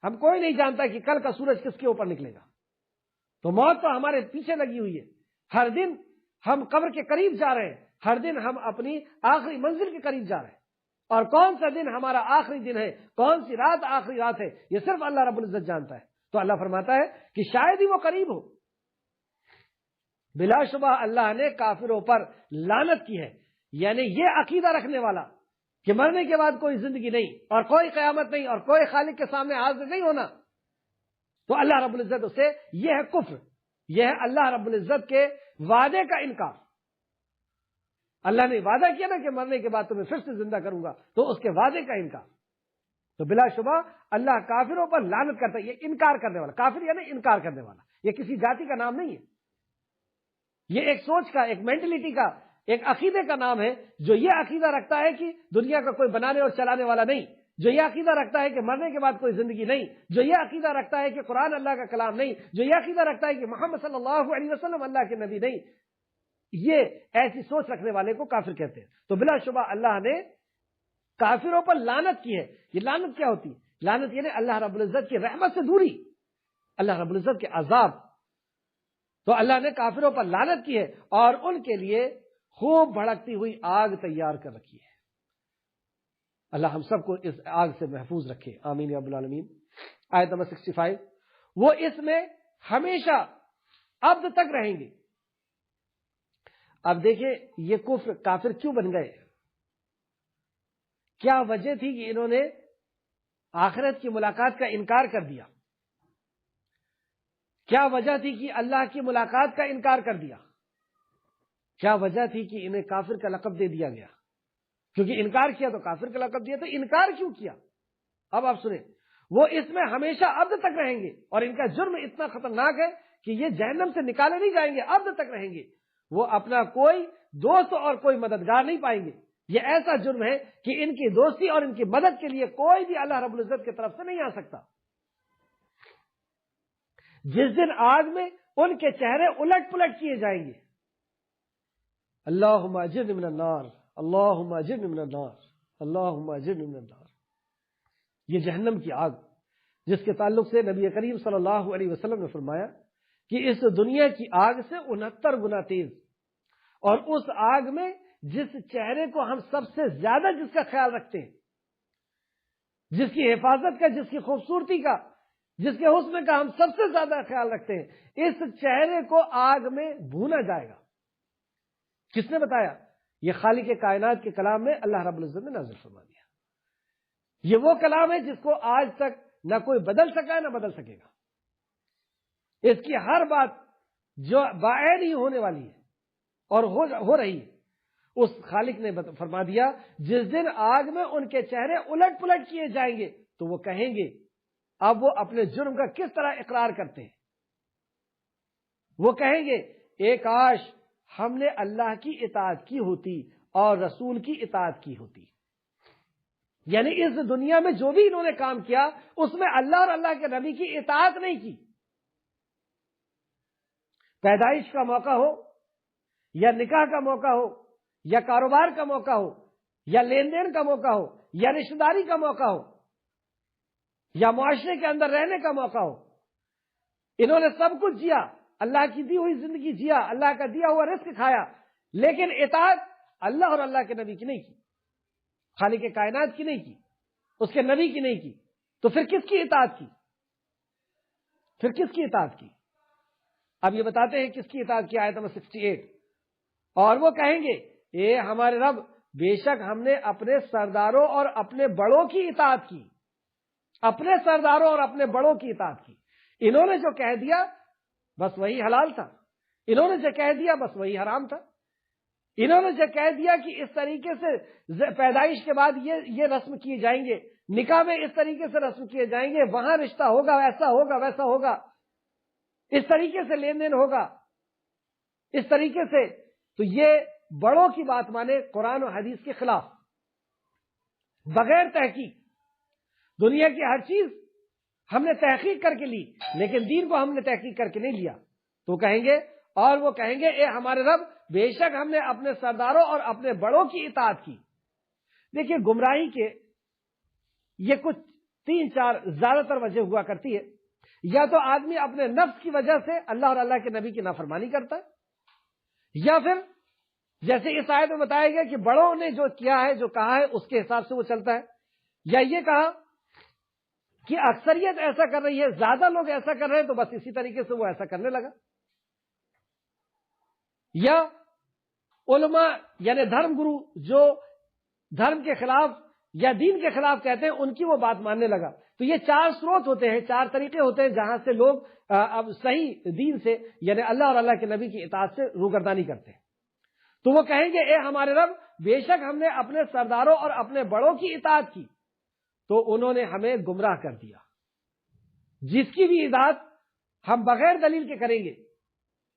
ہم کوئی نہیں جانتا کہ کل کا سورج کس کے اوپر نکلے گا. تو موت تو ہمارے پیچھے لگی ہوئی ہے. ہر دن ہم قبر کے قریب جا رہے ہیں، ہر دن ہم اپنی آخری منزل کے قریب جا رہے ہیں. اور کون سا دن ہمارا آخری دن ہے، کون سی رات آخری رات ہے، یہ صرف اللہ رب العزت جانتا ہے. تو اللہ فرماتا ہے کہ شاید ہی وہ قریب ہو. بلا شبہ اللہ نے کافروں پر لعنت کی ہے. یعنی یہ عقیدہ رکھنے والا کہ مرنے کے بعد کوئی زندگی نہیں اور کوئی قیامت نہیں اور کوئی خالق کے سامنے حاضر نہیں ہونا، تو اللہ رب العزت اسے، یہ ہے کفر، یہ ہے اللہ رب العزت کے وعدے کا انکار. اللہ نے وعدہ کیا نا کہ مرنے کے بعد تمہیں پھر سے زندہ کروں گا، تو اس کے وعدے کا انکار. تو بلا شبہ اللہ کافروں پر لعنت کرتا ہے. یہ انکار کرنے والا، کافر یعنی انکار کرنے والا، یہ کسی ذاتی کا نام نہیں ہے. یہ ایک سوچ کا، ایک مینٹلٹی کا، ایک عقیدے کا نام ہے جو یہ عقیدہ رکھتا ہے کہ دنیا کا کوئی بنانے اور چلانے والا نہیں، جو یہ عقیدہ رکھتا ہے کہ مرنے کے بعد کوئی زندگی نہیں، جو یہ عقیدہ رکھتا ہے کہ قرآن اللہ کا کلام نہیں، جو یہ عقیدہ رکھتا ہے کہ محمد صلی اللہ علیہ وسلم اللہ کے نبی نہیں. یہ ایسی سوچ رکھنے والے کو کافر کہتے ہیں. تو بلا شبہ اللہ نے کافروں پر لعنت کی ہے. یہ لعنت کیا ہوتی ہے؟ لعنت یعنی اللہ رب العزت کی رحمت سے دوری، اللہ رب العزت کے عذاب. تو اللہ نے کافروں پر لعنت کی ہے اور ان کے لیے خوب بھڑکتی ہوئی آگ تیار کر رکھی ہے. اللہ ہم سب کو اس آگ سے محفوظ رکھے، آمین یا رب العالمین. آیت نمبر 65، وہ اس میں ہمیشہ ابد تک رہیں گے. اب دیکھیں یہ کافر کیوں بن گئے؟ کیا وجہ تھی کہ انہوں نے آخرت کی ملاقات کا انکار کر دیا؟ کیا وجہ تھی کہ اللہ کی ملاقات کا انکار کر دیا؟ کیا وجہ تھی کہ انہیں کافر کا لقب دے دیا گیا؟ کیونکہ انکار کیا تو کافر کا لقب دیا. تو انکار کیوں کیا؟ اب آپ سنیں، وہ اس میں ہمیشہ ابد تک رہیں گے اور ان کا جرم اتنا خطرناک ہے کہ یہ جہنم سے نکالے نہیں جائیں گے، ابد تک رہیں گے. وہ اپنا کوئی دوست اور کوئی مددگار نہیں پائیں گے. یہ ایسا جرم ہے کہ ان کی دوستی اور ان کی مدد کے لیے کوئی بھی اللہ رب العزت کی طرف سے نہیں آ سکتا. جس دن آگ میں ان کے چہرے الٹ پلٹ کیے جائیں گے. اللہم اجرنی من النار، اللہم اجرنی من النار، اللہم اجرنی من النار. یہ جہنم کی آگ جس کے تعلق سے نبی کریم صلی اللہ علیہ وسلم نے فرمایا کہ اس دنیا کی آگ سے 69 گنا تیز. اور اس آگ میں جس چہرے کو ہم سب سے زیادہ جس کا خیال رکھتے ہیں، جس کی حفاظت کا، جس کی خوبصورتی کا، جس کے حسن کا ہم سب سے زیادہ خیال رکھتے ہیں، اس چہرے کو آگ میں بھونا جائے گا. کس نے بتایا؟ یہ خالق کائنات کے کلام میں اللہ رب العزت نے نازل فرما دیا. یہ وہ کلام ہے جس کو آج تک نہ کوئی بدل سکا نہ بدل سکے گا. اس کی ہر بات جو باعث ہی ہونے والی ہے اور ہو رہی ہے، اس خالق نے فرما دیا جس دن آگ میں ان کے چہرے الٹ پلٹ کیے جائیں گے تو وہ کہیں گے، اب وہ اپنے جرم کا کس طرح اقرار کرتے ہیں. وہ کہیں گے اے کاش ہم نے اللہ کی اطاعت کی ہوتی اور رسول کی اطاعت کی ہوتی. یعنی اس دنیا میں جو بھی انہوں نے کام کیا اس میں اللہ اور اللہ کے نبی کی اطاعت نہیں کی. پیدائش کا موقع ہو یا نکاح کا موقع ہو یا کاروبار کا موقع ہو یا لین دین کا موقع ہو یا رشتہ داری کا موقع ہو یا معاشرے کے اندر رہنے کا موقع ہو، انہوں نے سب کچھ جیا، اللہ کی دی ہوئی زندگی جیا، اللہ کا دیا ہوا رزق کھایا، لیکن اطاعت اللہ اور اللہ کے نبی کی نہیں کی، خالق کائنات کی نہیں کی، اس کے نبی کی نہیں کی. تو پھر کس کی اطاعت کی؟ پھر کس کی اطاعت کی؟ اب یہ بتاتے ہیں کس کی اطاعت کی. آیت نمبر 68، اور وہ کہیں گے اے ہمارے رب، بے شک ہم نے اپنے سرداروں اور اپنے بڑوں کی اطاعت کی. اپنے سرداروں اور اپنے بڑوں کی اطاعت کی. انہوں نے جو کہہ دیا بس وہی حلال تھا، انہوں نے جو کہہ دیا بس وہی حرام تھا. انہوں نے جو کہہ دیا کہ اس طریقے سے پیدائش کے بعد یہ رسم کیے جائیں گے، نکاح میں اس طریقے سے رسم کیے جائیں گے، وہاں رشتہ ہوگا، ایسا ہوگا ویسا ہوگا، اس طریقے سے لین دین ہوگا، اس طریقے سے، تو یہ بڑوں کی بات مانے قرآن و حدیث کے خلاف بغیر تحقیق. دنیا کی ہر چیز ہم نے تحقیق کر کے لی لیکن دین کو ہم نے تحقیق کر کے نہیں لیا تو کہیں گے، اور وہ کہیں گے اے ہمارے رب بے شک ہم نے اپنے سرداروں اور اپنے بڑوں کی اطاعت کی. دیکھیے گمراہی کے یہ کچھ 3-4 زیادہ تر وجہ ہوا کرتی ہے. یا تو آدمی اپنے نفس کی وجہ سے اللہ اور اللہ کے نبی کی نافرمانی کرتا ہے، یا پھر جیسے اس آیت میں بتایا گیا کہ بڑوں نے جو کیا ہے جو کہا ہے اس کے حساب سے وہ چلتا ہے، یا یہ کہا کہ اکثریت ایسا کر رہی ہے، زیادہ لوگ ایسا کر رہے ہیں تو بس اسی طریقے سے وہ ایسا کرنے لگا. یا علماء یعنی دھرم گرو جو دھرم کے خلاف یا دین کے خلاف کہتے ہیں ان کی وہ بات ماننے لگا. تو یہ 4 سروت ہوتے ہیں، 4 طریقے ہوتے ہیں جہاں سے لوگ اب صحیح دین سے یعنی اللہ اور اللہ کے نبی کی اطاعت سے روگردانی کرتے ہیں. تو وہ کہیں گے اے ہمارے رب بے شک ہم نے اپنے سرداروں اور اپنے بڑوں کی اطاعت کی تو انہوں نے ہمیں گمراہ کر دیا. جس کی بھی اطاعت ہم بغیر دلیل کے کریں گے،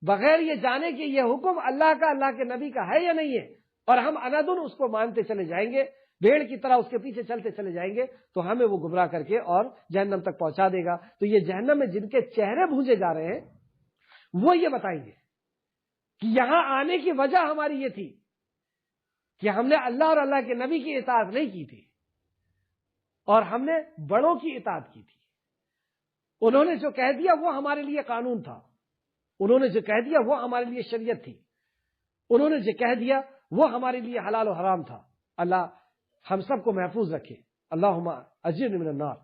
بغیر یہ جانے کہ یہ حکم اللہ کا اللہ کے نبی کا ہے یا نہیں ہے، اور ہم اندن اس کو مانتے چلے جائیں گے، بھیڑ کی طرح اس کے پیچھے چلتے چلے جائیں گے تو ہمیں وہ گمراہ کر کے اور جہنم تک پہنچا دے گا. تو یہ جہنم میں جن کے چہرے بھونجے جا رہے ہیں وہ یہ بتائیں گے کہ یہاں آنے کی وجہ ہماری یہ تھی کہ ہم نے اللہ اور اللہ کے نبی کی اطاعت نہیں کی تھی اور ہم نے بڑوں کی اطاعت کی تھی. انہوں نے جو کہہ دیا وہ ہمارے لیے قانون تھا، انہوں نے جو کہہ دیا وہ ہمارے لیے شریعت تھی، انہوں نے جو کہہ دیا وہ ہمارے لیے حلال و حرام تھا. اللہ ہم سب کو محفوظ رکھے. اللہم اجرنی من النار.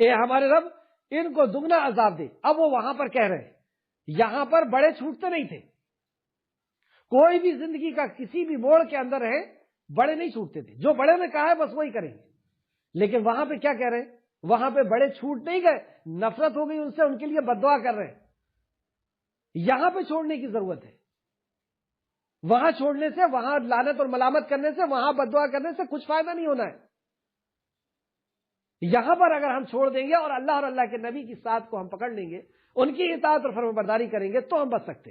اے ہمارے رب ان کو دگنا عذاب دے. اب وہ وہاں پر کہہ رہے ہیں یہاں پر بڑے چھوٹتے نہیں تھے، کوئی بھی زندگی کا کسی بھی موڑ کے اندر رہے بڑے نہیں چھوٹتے تھے، جو بڑے نے کہا ہے بس وہی کریں گے. لیکن وہاں پہ کیا کہہ رہے ہیں؟ وہاں پہ بڑے چھوٹ نہیں گئے، نفرت ہو گئی ان سے، ان کے لیے بددعا کر رہے ہیں. یہاں پہ چھوڑنے کی ضرورت ہے. وہاں چھوڑنے سے، وہاں لعنت اور ملامت کرنے سے، وہاں بددعا کرنے سے کچھ فائدہ نہیں ہونا ہے. یہاں پر اگر ہم چھوڑ دیں گے اور اللہ کے نبی کی ساتھ کو ہم پکڑ لیں گے، ان کی اطاعت اور فرمانبرداری کریں گے تو ہم بچ سکتے.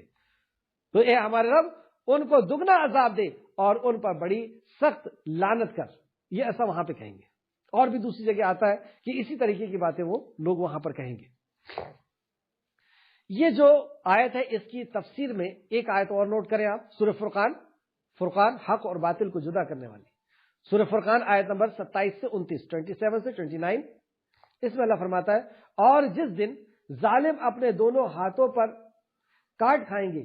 تو اے ہمارے رب ان کو دگنا عذاب دے اور ان پر بڑی سخت لعنت کر. یہ ایسا وہاں پہ کہیں گے. اور بھی دوسری جگہ آتا ہے کہ اسی طریقے کی باتیں وہ لوگ وہاں پر کہیں گے. یہ جو آیت ہے اس کی تفسیر میں ایک آیت اور نوٹ کریں آپ، سورہ فرقان حق اور باطل کو جدا کرنے والی. سورہ فرقان آیت نمبر 27 سے 29، 27 سے 29. اس میں اللہ فرماتا ہے اور جس دن ظالم اپنے دونوں ہاتھوں پر کاٹیں گے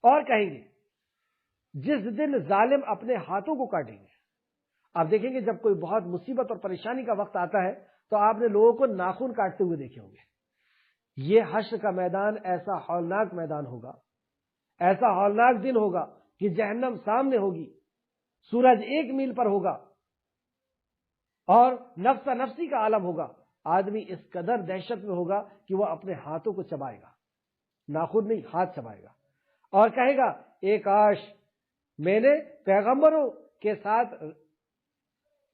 اور کہیں گے، جس دن ظالم اپنے ہاتھوں کو کاٹیں گے. آپ دیکھیں گے جب کوئی بہت مصیبت اور پریشانی کا وقت آتا ہے تو آپ نے لوگوں کو ناخن کاٹتے ہوئے دیکھے ہوں گے. یہ حشر کا میدان ایسا ہولناک میدان ہوگا، ایسا ہولناک دن ہوگا کہ جہنم سامنے ہوگی، سورج 1 میل پر ہوگا اور نفسا نفسی کا عالم ہوگا. آدمی اس قدر دہشت میں ہوگا کہ وہ اپنے ہاتھوں کو چبائے گا، ناخن نہیں ہاتھ چبائے گا، اور کہے گا اے کاش میں نے پیغمبروں کے ساتھ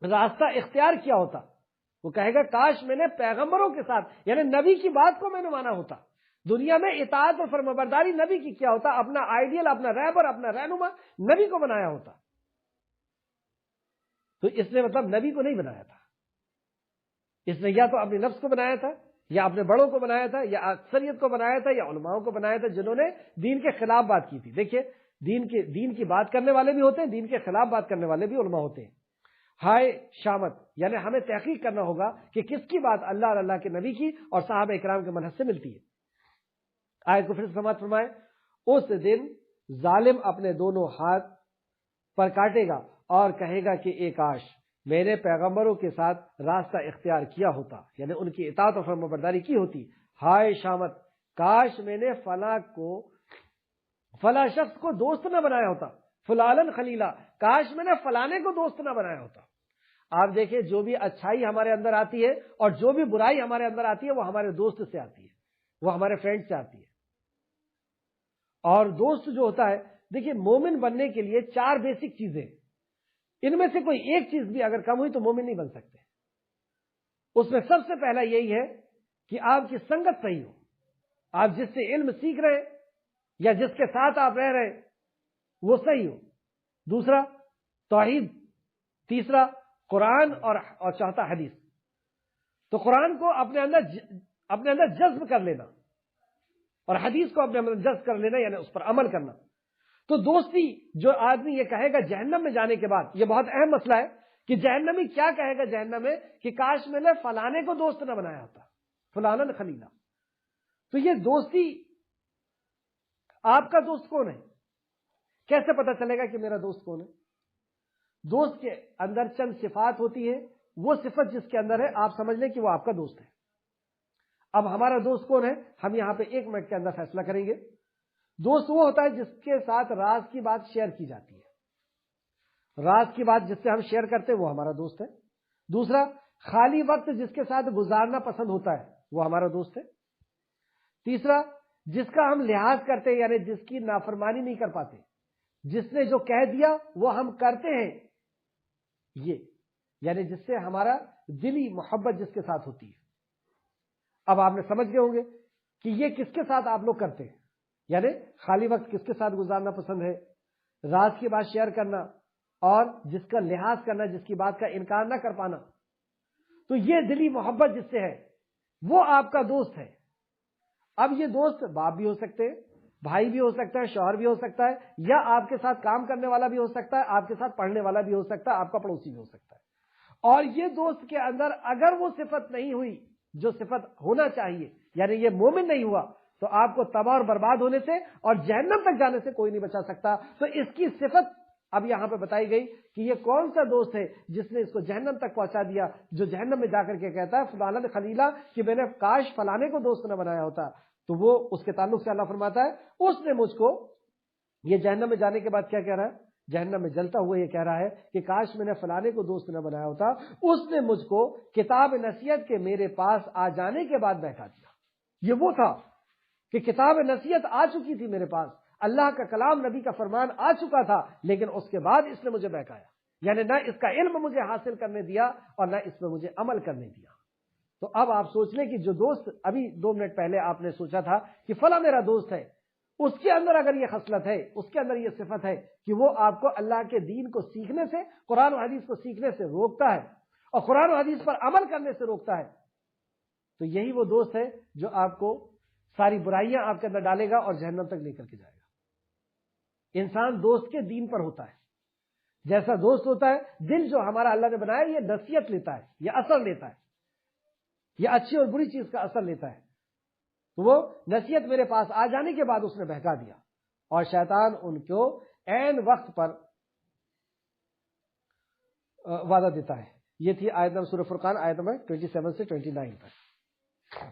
راستہ اختیار کیا ہوتا. وہ کہے گا کاش میں نے پیغمبروں کے ساتھ یعنی نبی کی بات کو میں نے مانا ہوتا، دنیا میں اطاعت اور فرمانبرداری نبی کی کیا ہوتا، اپنا آئیڈیل، اپنا رہبر، اپنا رہنما نبی کو بنایا ہوتا. تو اس نے مطلب نبی کو نہیں بنایا تھا، اس نے یا تو اپنے نفس کو بنایا تھا یا اپنے بڑوں کو بنایا تھا یا اکثریت کو بنایا تھا یا علماؤں کو بنایا تھا جنہوں نے دین کے خلاف بات کی تھی. دیکھیے دین کی بات کرنے والے بھی ہوتے ہیں، دین کے خلاف بات کرنے والے بھی علماء ہوتے ہیں. ہائے شامت یعنی ہمیں تحقیق کرنا ہوگا کہ کس کی بات اللہ اور اللہ کے نبی کی اور صحابہ اکرام کے منہج سے ملتی ہے. آیت کو پھر سماعت فرمائے. اس دن ظالم اپنے دونوں ہاتھ پر کاٹے گا اور کہے گا کہ اے کاش میں نے پیغمبروں کے ساتھ راستہ اختیار کیا ہوتا، یعنی ان کی اطاعت اور فرمانبرداری کی ہوتی. ہائے شامت کاش میں نے فلاں شخص کو دوست نہ بنایا ہوتا، فلالن خلیلا کاش میں نے فلانے کو دوست نہ بنایا ہوتا. آپ دیکھیں جو بھی اچھائی ہمارے اندر آتی ہے اور جو بھی برائی ہمارے اندر آتی ہے وہ ہمارے دوست سے آتی ہے، وہ ہمارے فرینڈ سے آتی ہے. اور دوست جو ہوتا ہے، دیکھیے مومن بننے کے لیے 4 بیسک چیزیں، ان میں سے کوئی ایک چیز بھی اگر کم ہوئی تو مومن نہیں بن سکتے. اس میں سب سے پہلا یہی ہے کہ آپ کی سنگت صحیح ہو. آپ جس سے علم سیکھ رہے ہیں یا جس کے ساتھ آپ رہ رہے ہیں وہ صحیح ہو، دوسرا توحید، تیسرا قرآن اور چوتھا حدیث۔ تو قرآن کو اپنے اندر جذب کر لینا اور حدیث کو اپنے اندر جذب کر لینا، یعنی اس پر عمل کرنا۔ تو دوستی، جو آدمی یہ کہے گا جہنم میں جانے کے بعد، یہ بہت اہم مسئلہ ہے کہ جہنمی کیا کہے گا جہنم میں کہ کاش میں نے فلانے کو دوست نہ بنایا ہوتا، فلانا خلیلا۔ تو یہ دوستی، آپ کا دوست کون ہے؟ کیسے پتا چلے گا کہ میرا دوست کون ہے؟ دوست کے اندر چند صفات ہوتی ہے، وہ صفت جس کے اندر ہے آپ سمجھ لیں کہ وہ آپ کا دوست ہے۔ اب ہمارا دوست کون ہے، ہم یہاں پہ 1 منٹ کے اندر فیصلہ کریں گے۔ دوست وہ ہوتا ہے جس کے ساتھ راز کی بات شیئر کی جاتی ہے، راز کی بات جس سے ہم شیئر کرتے ہیں وہ ہمارا دوست ہے۔ دوسرا، خالی وقت جس کے ساتھ گزارنا پسند ہوتا ہے وہ ہمارا دوست ہے۔ تیسرا، جس کا ہم لحاظ کرتے ہیں، یعنی جس کی نافرمانی نہیں کر پاتے، جس نے جو کہہ دیا وہ ہم کرتے ہیں، یہ یعنی جس سے ہمارا دلی محبت جس کے ساتھ ہوتی ہے۔ اب آپ نے سمجھ گئے ہوں گے کہ یہ کس کے ساتھ آپ لوگ کرتے ہیں، یعنی خالی وقت کس کے ساتھ گزارنا پسند ہے، راز کی بات شیئر کرنا، اور جس کا لحاظ کرنا، جس کی بات کا انکار نہ کر پانا۔ تو یہ دلی محبت جس سے ہے وہ آپ کا دوست ہے۔ اب یہ دوست باپ بھی ہو سکتے ہیں، بھائی بھی ہو سکتا ہے، شوہر بھی ہو سکتا ہے، یا آپ کے ساتھ کام کرنے والا بھی ہو سکتا ہے، آپ کے ساتھ پڑھنے والا بھی ہو سکتا ہے، آپ کا پڑوسی بھی ہو سکتا ہے۔ اور یہ دوست کے اندر اگر وہ صفت نہیں ہوئی جو صفت ہونا چاہیے، یعنی یہ مومن نہیں ہوا، تو آپ کو تباہ اور برباد ہونے سے اور جہنم تک جانے سے کوئی نہیں بچا سکتا۔ تو اس کی صفت اب یہاں پہ بتائی گئی کہ یہ کون سا دوست ہے جس نے اس کو جہنم تک پہنچا دیا، جو جہنم میں جا کر کے کہتا ہے فلانا خلیلا کہ میں نے کاش فلانے کو دوست نہ بنایا ہوتا۔ تو وہ اس کے تعلق سے اللہ فرماتا ہے اس نے مجھ کو، یہ جہنم میں جانے کے بعد کیا کہہ رہا ہے، جہنم میں جلتا ہوا یہ کہہ رہا ہے کہ کاش میں نے فلانے کو دوست نہ بنایا ہوتا، اس نے مجھ کو کتاب نصیحت کے میرے پاس آ جانے کے بعد بہکا دیا۔ یہ وہ تھا کہ کتاب نصیحت آ چکی تھی میرے پاس، اللہ کا کلام، نبی کا فرمان آ چکا تھا، لیکن اس کے بعد اس نے مجھے بہکایا، یعنی نہ اس کا علم مجھے حاصل کرنے دیا اور نہ اس میں مجھے عمل کرنے دیا۔ تو اب آپ سوچ لیں کہ جو دوست ابھی 2 منٹ پہلے آپ نے سوچا تھا کہ فلاں میرا دوست ہے، اس کے اندر اگر یہ خصلت ہے، اس کے اندر یہ صفت ہے کہ وہ آپ کو اللہ کے دین کو سیکھنے سے، قرآن و حدیث کو سیکھنے سے روکتا ہے اور قرآن و حدیث پر عمل کرنے سے روکتا ہے، تو یہی وہ دوست ہے جو آپ کو ساری برائیاں آپ کے اندر ڈالے گا اور جہنم تک لے کر کے جائے گا۔ انسان دوست کے دین پر ہوتا ہے، جیسا دوست ہوتا ہے، دل جو ہمارا اللہ نے بنایا یہ نصیحت لیتا ہے، یہ اثر لیتا ہے، یہ اچھی اور بری چیز کا اثر لیتا ہے۔ تو وہ نصیحت میرے پاس آ جانے کے بعد اس نے بہکا دیا، اور شیطان ان کو عین وقت پر وعدہ دیتا ہے۔ یہ تھی آیت نمبر سورہ فرقان، آیت نمبر 27 سے 29 تک۔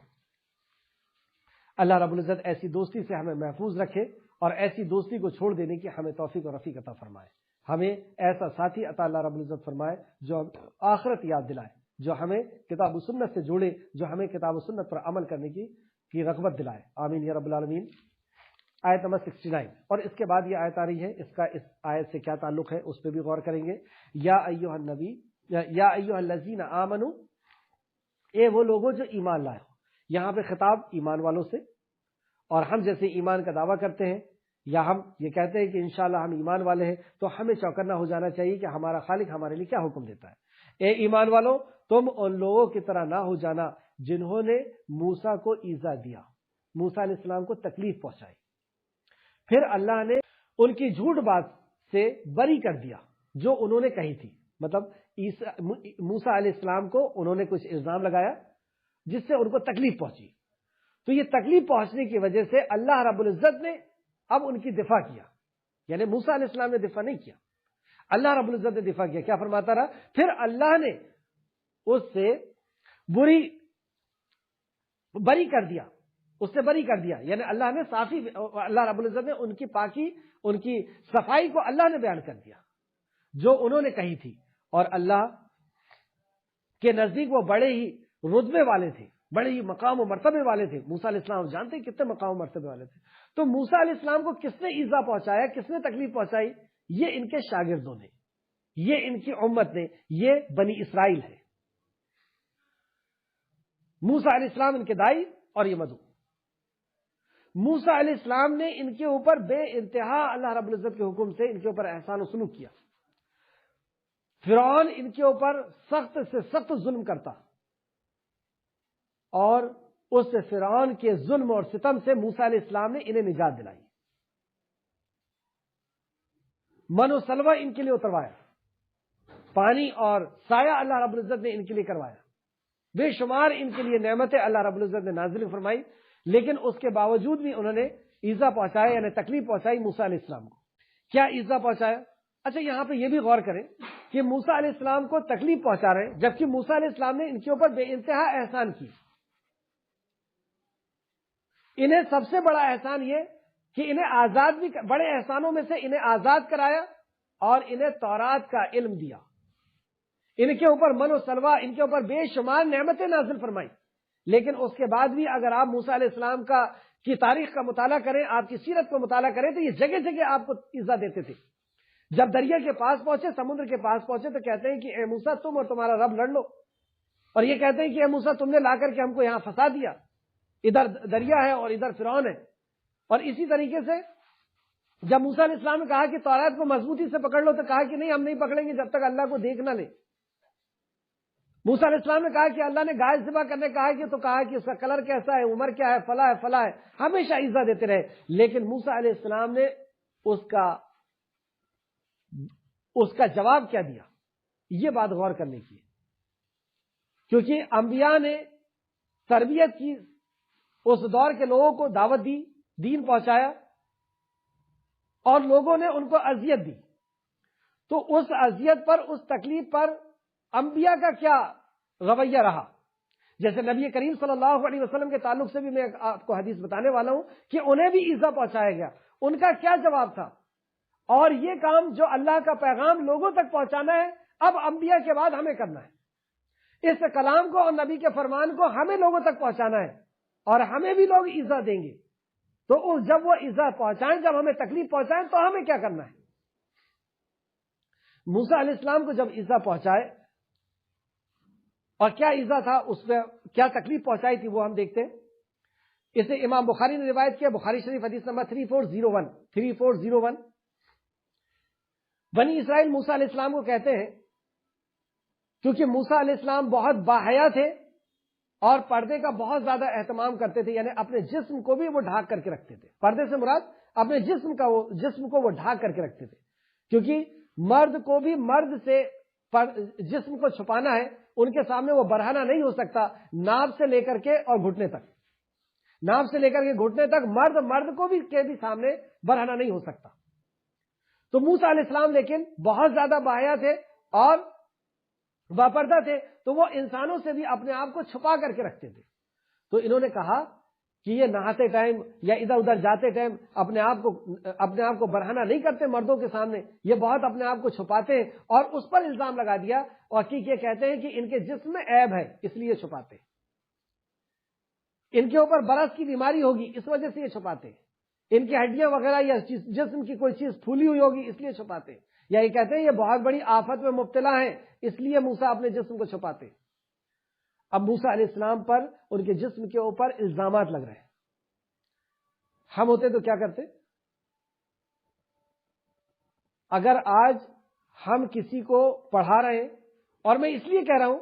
اللہ رب العزت ایسی دوستی سے ہمیں محفوظ رکھے اور ایسی دوستی کو چھوڑ دینے کی ہمیں توفیق اور رفیق عطا فرمائے۔ ہمیں ایسا ساتھی عطا اللہ رب العزت فرمائے جو آخرت یاد دلائے، جو ہمیں کتاب و سنت سے جوڑے، جو ہمیں کتاب و سنت پر عمل کرنے کی رغبت دلائے، آمین یا رب العالمین۔ آیت نمبر 69، اور اس کے بعد یہ آیت آ رہی ہے، اس کا اس آیت سے کیا تعلق ہے اس پہ بھی غور کریں گے۔ یا ایھا النبی یا ایھا الذین آمنوا، اے وہ لوگوں جو ایمان لائے ہو۔ یہاں پہ خطاب ایمان والوں سے، اور ہم جیسے ایمان کا دعویٰ کرتے ہیں یا ہم یہ کہتے ہیں کہ انشاءاللہ ہم ایمان والے ہیں، تو ہمیں چوکنا ہو جانا چاہیے کہ ہمارا خالق ہمارے لیے کیا حکم دیتا ہے۔ اے ایمان والوں، تم ان لوگوں کی طرح نہ ہو جانا جنہوں نے موسیٰ کو ایذا دیا، موسیٰ علیہ السلام کو تکلیف پہنچائی، پھر اللہ نے ان کی جھوٹ بات سے بری کر دیا جو انہوں نے کہی تھی۔ مطلب موسیٰ علیہ السلام کو انہوں نے کچھ الزام لگایا جس سے ان کو تکلیف پہنچی، تو یہ تکلیف پہنچنے کی وجہ سے اللہ رب العزت نے اب ان کی دفاع کیا، یعنی موسیٰ علیہ السلام نے دفاع نہیں کیا، اللہ رب العزت نے دفاع کیا۔ کیا فرماتا رہا؟ پھر اللہ نے اس سے بری کر دیا، اس سے بری کر دیا، یعنی اللہ نے صافی، اللہ رب العزت نے ان کی پاکی، ان کی صفائی کو اللہ نے بیان کر دیا جو انہوں نے کہی تھی، اور اللہ کے نزدیک وہ بڑے ہی رتبے والے تھے، بڑے ہی مقام و مرتبے والے تھے۔ موسیٰ علیہ السلام جانتے ہیں کتنے مقام و مرتبے والے تھے۔ تو موسیٰ علیہ السلام کو کس نے ایذا پہنچایا، کس نے تکلیف پہنچائی؟ یہ ان کے شاگردوں نے، یہ ان کی امت نے، یہ بنی اسرائیل ہے۔ موسیٰ علیہ السلام ان کے دائی اور یہ مدعو۔ موسیٰ علیہ السلام نے ان کے اوپر بے انتہا اللہ رب العزت کے حکم سے ان کے اوپر احسان و سلوک کیا. فرعون ان کے اوپر سخت سے سخت ظلم کرتا اور اس فرعون کے ظلم اور ستم سے موسیٰ علیہ السلام نے انہیں نجات دلائی. من و سلوہ ان کے لیے اتروایا, پانی اور سایہ اللہ رب العزت نے ان کے لیے کروایا, بے شمار ان کے لیے نعمتیں اللہ رب العزت نے نازل فرمائی, لیکن اس کے باوجود بھی انہوں نے ایذا پہنچایا, یعنی تکلیف پہنچائی موسیٰ علیہ السلام کو. کیا ایذا پہنچایا؟ اچھا یہاں پہ یہ بھی غور کریں کہ موسیٰ علیہ السلام کو تکلیف پہنچا رہے ہیں, جبکہ موسیٰ علیہ السلام نے ان کے اوپر بے انتہا احسان کی. انہیں سب سے بڑا احسان یہ کہ انہیں آزاد بھی, بڑے احسانوں میں سے انہیں آزاد کرایا اور انہیں تورات کا علم دیا. ان کے اوپر من و سلوہ, ان کے اوپر بے شمار نعمتیں نازل فرمائی. لیکن اس کے بعد بھی اگر آپ موسیٰ علیہ السلام کی تاریخ کا مطالعہ کریں, آپ کی سیرت کو مطالعہ کریں, تو یہ جگہ جگہ آپ کو ایذا دیتے تھے. جب دریا کے پاس پہنچے, سمندر کے پاس پہنچے, تو کہتے ہیں کہ اے موسیٰ تم اور تمہارا رب لڑ لو, اور یہ کہتے ہیں کہ اے موسیٰ تم نے لا کر کے ہم کو یہاں پھنسا دیا, ادھر دریا ہے اور ادھر فرعون ہے. اور اسی طریقے سے جب موسیٰ علیہ السلام نے کہا کہ تورات کو مضبوطی سے پکڑ لو, تو کہا کہ نہیں ہم نہیں پکڑیں گے جب تک اللہ کو دیکھ نہ لیں. موسیٰ علیہ السلام نے کہا کہ اللہ نے گائے ذبح کرنے کہا کہ, تو کہا کہ اس کا کلر کیسا ہے, عمر کیا ہے, فلاں ہے فلاں ہے, ہمیشہ ایذا دیتے رہے. لیکن موسیٰ علیہ السلام نے اس کا جواب کیا دیا, یہ بات غور کرنے کی ہے. کیونکہ انبیاء نے تربیت کی, اس دور کے لوگوں کو دعوت دی, دین پہنچایا, اور لوگوں نے ان کو اذیت دی. تو اس اذیت پر, اس تکلیف پر انبیاء کا کیا رویہ رہا؟ جیسے نبی کریم صلی اللہ علیہ وسلم کے تعلق سے بھی میں آپ کو حدیث بتانے والا ہوں کہ انہیں بھی ایذا پہنچایا گیا, ان کا کیا جواب تھا؟ اور یہ کام جو اللہ کا پیغام لوگوں تک پہنچانا ہے, اب انبیاء کے بعد ہمیں کرنا ہے. اس کلام کو اور نبی کے فرمان کو ہمیں لوگوں تک پہنچانا ہے, اور ہمیں بھی لوگ ایذا دیں گے. تو جب وہ ایذا پہنچائیں, جب ہمیں تکلیف پہنچائیں, تو ہمیں کیا کرنا ہے؟ موسیٰ علیہ السلام کو جب ایذا پہنچائے, اور کیا ایذا تھا, اس میں کیا تکلیف پہنچائی تھی, وہ ہم دیکھتے ہیں. اسے امام بخاری نے روایت کیا, بخاری شریف حدیث نمبر 3401. بنی اسرائیل موسیٰ علیہ السلام کو کہتے ہیں, کیونکہ موسیٰ علیہ السلام بہت باحیا تھے اور پردے کا بہت زیادہ اہتمام کرتے تھے, یعنی اپنے جسم کو بھی وہ ڈھانک کر کے رکھتے تھے. پردے سے مراد اپنے جسم کو وہ ڈھانک کر کے رکھتے تھے, کیونکہ مرد کو بھی مرد سے جسم کو چھپانا ہے. ان کے سامنے وہ برہنہ نہیں ہو سکتا, ناف سے لے کر کے اور گھٹنے تک, ناف سے لے کر کے گھٹنے تک مرد کو بھی کے بھی سامنے برہنہ نہیں ہو سکتا. تو موسیٰ علیہ السلام لیکن بہت زیادہ باحیا تھے اور باپردہ تھے, تو وہ انسانوں سے بھی اپنے آپ کو چھپا کر کے رکھتے تھے. تو انہوں نے کہا کہ یہ نہاتے ٹائم یا ادھر ادھر جاتے ٹائم اپنے آپ کو برہنہ نہیں کرتے مردوں کے سامنے, یہ بہت اپنے آپ کو چھپاتے ہیں. اور اس پر الزام لگا دیا, اور یہ کہتے ہیں کہ ان کے جسم میں عیب ہے اس لیے چھپاتے ہیں, ان کے اوپر برس کی بیماری ہوگی اس وجہ سے یہ چھپاتے ہیں, ان کی ہڈیاں وغیرہ یا جسم کی کوئی چیز پھولی ہوئی ہوگی اس لیے چھپاتے ہیں, یا یہ کہتے ہیں یہ بہت بڑی آفت میں مبتلا ہیں اس لیے موسیٰ اپنے جسم کو چھپاتے ہیں. اب موسیٰ علیہ السلام پر ان کے جسم کے اوپر الزامات لگ رہے ہیں. ہم ہوتے تو کیا کرتے؟ اگر آج ہم کسی کو پڑھا رہے ہیں, اور میں اس لیے کہہ رہا ہوں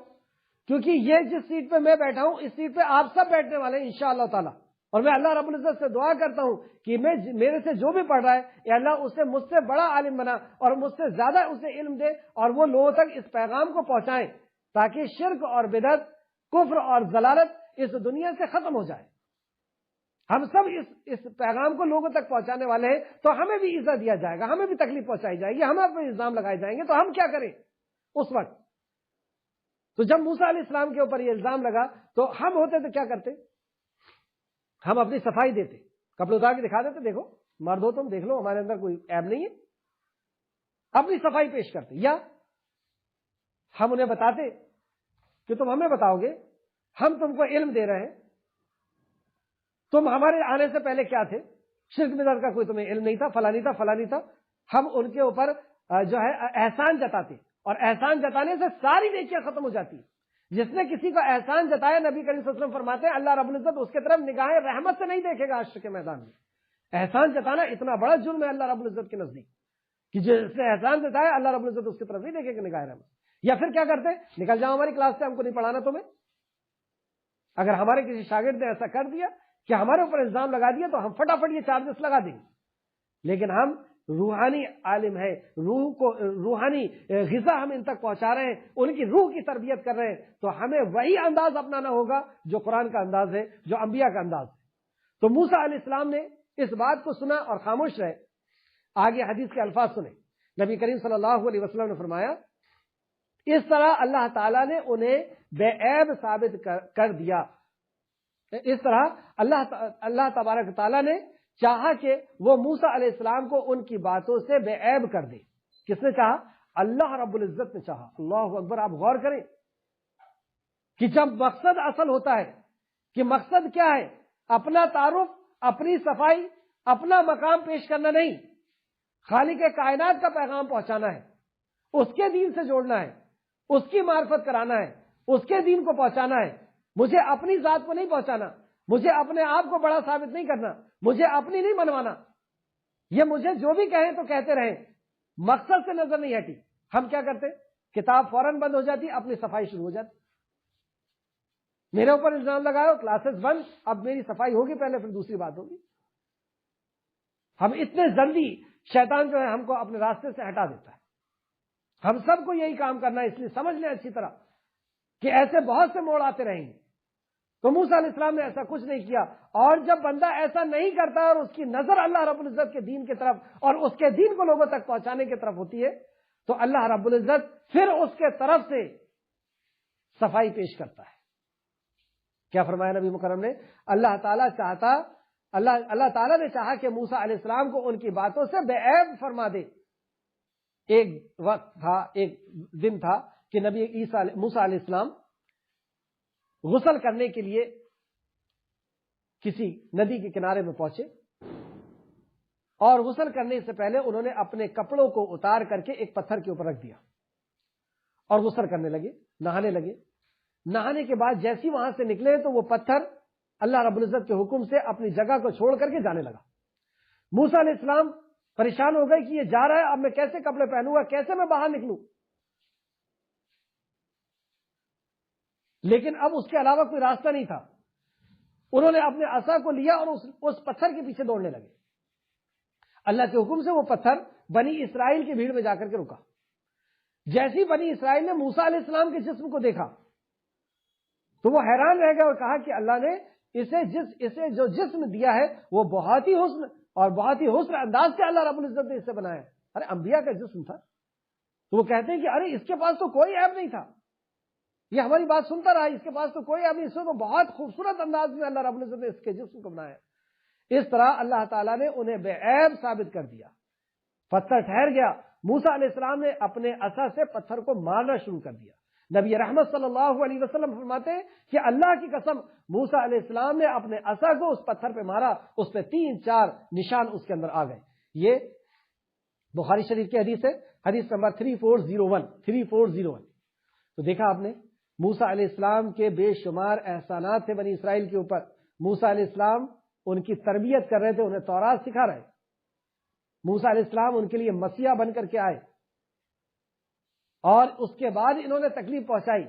کیونکہ یہ جس سیٹ پہ میں بیٹھا ہوں اس سیٹ پہ آپ سب بیٹھنے والے ہیں انشاءاللہ تعالی, اور میں اللہ رب العزت سے دعا کرتا ہوں کہ میرے سے جو بھی پڑھ رہا ہے, یا اللہ اسے مجھ سے بڑا عالم بنا اور مجھ سے زیادہ اسے علم دے, اور وہ لوگوں تک اس پیغام کو پہنچائیں تاکہ شرک اور بدعت, کفر اور ضلالت اس دنیا سے ختم ہو جائے. ہم سب اس پیغام کو لوگوں تک پہنچانے والے ہیں, تو ہمیں بھی ایذا دیا جائے گا, ہمیں بھی تکلیف پہنچائی جائے گی, ہمیں پر الزام لگائے جائیں گے, تو ہم کیا کریں اس وقت؟ تو جب موسیٰ علیہ السلام کے اوپر یہ الزام لگا تو ہم ہوتے تو کیا کرتے؟ ہم اپنی صفائی دیتے, کپڑے اتار کے دکھا دیتے, دیکھو مرد ہو تم, دیکھ لو ہمارے اندر کوئی عیب نہیں ہے, اپنی صفائی پیش کرتے. یا ہم انہیں بتاتے کہ تم ہمیں بتاؤ گے, ہم تم کو علم دے رہے ہیں, تم ہمارے آنے سے پہلے کیا تھے, شرک بدعت کا کوئی تمہیں علم نہیں تھا, فلانی تھا. ہم ان کے اوپر جو ہے احسان جتاتے, اور احسان جتانے سے ساری نیکیاں ختم ہو جاتی. جس نے کسی کو احسان جتایا، نبی کریم صلی اللہ علیہ وسلم فرماتے ہیں اللہ رب العزت اس کے طرف نگاہیں رحمت سے نہیں دیکھے گا حشر کے میدان میں۔ احسان جتانا اتنا بڑا جرم ہے اللہ رب العزت کے نزدیک کہ جس نے احسان جتایا اللہ رب العزت اس کی طرف نہیں دیکھے گا نگاہ رحمت۔ یا پھر کیا کرتے، نکل جاؤ ہماری کلاس سے، ہم کو نہیں پڑھانا تمہیں۔ اگر ہمارے کسی شاگرد نے ایسا کر دیا کہ ہمارے اوپر الزام لگا دیا تو ہم فٹافٹ یہ چارجز لگا دیں گے، لیکن ہم روحانی عالم ہے، روح کو روحانی غذا ہم ان تک پہنچا رہے ہیں، ان کی روح کی تربیت کر رہے ہیں، تو ہمیں وہی انداز اپنانا ہوگا جو قرآن کا انداز ہے، جو انبیاء کا انداز ہے۔ تو موسیٰ علیہ السلام نے اس بات کو سنا اور خاموش رہے۔ آگے حدیث کے الفاظ سنیں، نبی کریم صلی اللہ علیہ وسلم نے فرمایا اس طرح اللہ تعالیٰ نے انہیں بے عیب ثابت کر دیا، اس طرح اللہ تبارک تعالیٰ نے چاہا کہ وہ موسیٰ علیہ السلام کو ان کی باتوں سے بے عیب کر دے۔ کس نے چاہا؟ اللہ رب العزت نے چاہا۔ اللہ اکبر! آپ غور کریں کہ جب مقصد اصل ہوتا ہے کہ مقصد کیا ہے، اپنا تعارف، اپنی صفائی، اپنا مقام پیش کرنا نہیں، خالق کائنات کا پیغام پہنچانا ہے، اس کے دین سے جوڑنا ہے، اس کی معرفت کرانا ہے، اس کے دین کو پہنچانا ہے۔ مجھے اپنی ذات کو نہیں پہنچانا، مجھے اپنے آپ کو بڑا ثابت نہیں کرنا، مجھے اپنی نہیں منوانا، یہ مجھے جو بھی کہیں تو کہتے رہیں، مقصد سے نظر نہیں ہٹی۔ ہم کیا کرتے، کتاب فوراً بند ہو جاتی، اپنی صفائی شروع ہو جاتی، میرے اوپر الزام لگاؤ، کلاسز بند، اب میری صفائی ہوگی پہلے پھر دوسری بات ہوگی۔ ہم اتنے جلدی شیطان جو ہے ہم کو اپنے راستے سے ہٹا دیتا ہے۔ ہم سب کو یہی کام کرنا ہے، اس لیے سمجھ لیں اچھی طرح کہ ایسے بہت سے موڑ آتے رہیں گے۔ تو موسیٰ علیہ السلام نے ایسا کچھ نہیں کیا، اور جب بندہ ایسا نہیں کرتا اور اس کی نظر اللہ رب العزت کے دین کی طرف اور اس کے دین کو لوگوں تک پہنچانے کی طرف ہوتی ہے تو اللہ رب العزت پھر اس کے طرف سے صفائی پیش کرتا ہے۔ کیا فرمایا نبی مکرم نے؟ اللہ تعالیٰ نے چاہا کہ موسیٰ علیہ السلام کو ان کی باتوں سے بے عیب فرما دے۔ ایک وقت تھا، ایک دن تھا کہ نبی موسیٰ علیہ السلام غسل کرنے کے لیے کسی ندی کے کنارے میں پہنچے، اور غسل کرنے سے پہلے انہوں نے اپنے کپڑوں کو اتار کر کے ایک پتھر کے اوپر رکھ دیا اور غسل کرنے لگے، نہانے لگے۔ نہانے کے بعد جیسی وہاں سے نکلے تو وہ پتھر اللہ رب العزت کے حکم سے اپنی جگہ کو چھوڑ کر کے جانے لگا۔ موسیٰ علیہ السلام پریشان ہو گئے کہ یہ جا رہا ہے، اب میں کیسے کپڑے پہنوں گا، کیسے میں باہر نکلوں؟ لیکن اب اس کے علاوہ کوئی راستہ نہیں تھا۔ انہوں نے اپنے عصا کو لیا اور اس پتھر کے پیچھے دوڑنے لگے۔ اللہ کے حکم سے وہ پتھر بنی اسرائیل کی بھیڑ میں جا کر کے رکا۔ جیسی بنی اسرائیل نے موسیٰ علیہ السلام کے جسم کو دیکھا تو وہ حیران رہ گئے اور کہا کہ اللہ نے اسے جو جسم دیا ہے وہ بہت ہی حسن اور بہت ہی حسن انداز سے اللہ رب العزت نے اسے بنایا ہے۔ ارے انبیاء کا جسم تھا۔ تو وہ کہتے ہیں کہ ارے اس کے پاس تو کوئی عیب نہیں تھا، یہ ہماری بات سنتا رہا، اس کے پاس تو کوئی عیب نہیں، اس کو بہت خوبصورت انداز میں اللہ رب العزت نے اس کے جسم کو بنایا۔ اس طرح اللہ تعالیٰ نے انہیں بے عیب ثابت کر دیا۔ پتھر ٹھہر گیا، موسیٰ علیہ السلام نے اپنے عصا سے پتھر کو مارنا شروع کر دیا۔ نبی رحمت صلی اللہ علیہ وسلم فرماتے ہیں کہ اللہ کی قسم موسیٰ علیہ السلام نے اپنے عصا کو اس پتھر پہ مارا، اس پہ 3-4 نشان اس کے اندر آ گئے۔ یہ بخاری شریف کی حدیث ہے، حدیث نمبر 3401۔ تو دیکھا آپ نے موسیٰ علیہ السلام کے بے شمار احسانات تھے بنی اسرائیل کے اوپر۔ موسیٰ علیہ السلام ان کی تربیت کر رہے تھے، انہیں تورات سکھا رہے۔ موسیٰ علیہ السلام ان کے لیے مسیح بن کر کے آئے، اور اس کے بعد انہوں نے تکلیف پہنچائی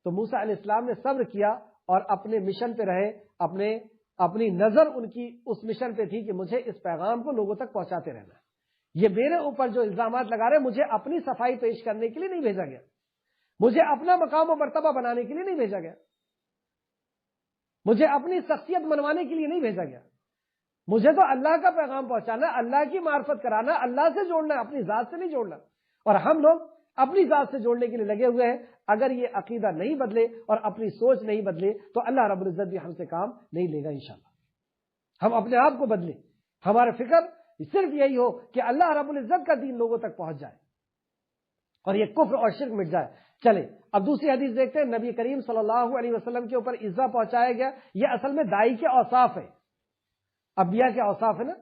تو موسیٰ علیہ السلام نے صبر کیا اور اپنے مشن پہ رہے۔ اپنی نظر ان کی اس مشن پہ تھی کہ مجھے اس پیغام کو لوگوں تک پہنچاتے رہنا ہے۔ یہ میرے اوپر جو الزامات لگا رہے، مجھے اپنی صفائی پیش کرنے کے لیے نہیں بھیجا گیا، مجھے اپنا مقام و مرتبہ بنانے کے لیے نہیں بھیجا گیا، مجھے اپنی شخصیت منوانے کے لیے نہیں بھیجا گیا۔ مجھے تو اللہ کا پیغام پہنچانا، اللہ کی معرفت کرانا، اللہ سے جوڑنا، اپنی ذات سے نہیں جوڑنا۔ اور ہم لوگ اپنی ذات سے جوڑنے کے لیے لگے ہوئے ہیں۔ اگر یہ عقیدہ نہیں بدلے اور اپنی سوچ نہیں بدلے تو اللہ رب العزت بھی ہم سے کام نہیں لے گا انشاءاللہ۔ ہم اپنے آپ کو بدلیں، ہمارا فکر صرف یہی ہو کہ اللہ رب العزت کا دین لوگوں تک پہنچ جائے اور یہ کفر اور شرک مٹ جائے۔ چلے اب دوسری حدیث دیکھتے ہیں۔ نبی کریم صلی اللہ علیہ وسلم کے اوپر عزا پہنچایا گیا۔ یہ اصل میں داعی کے اوصاف ہے، انبیاء کے اوصاف ہے نا،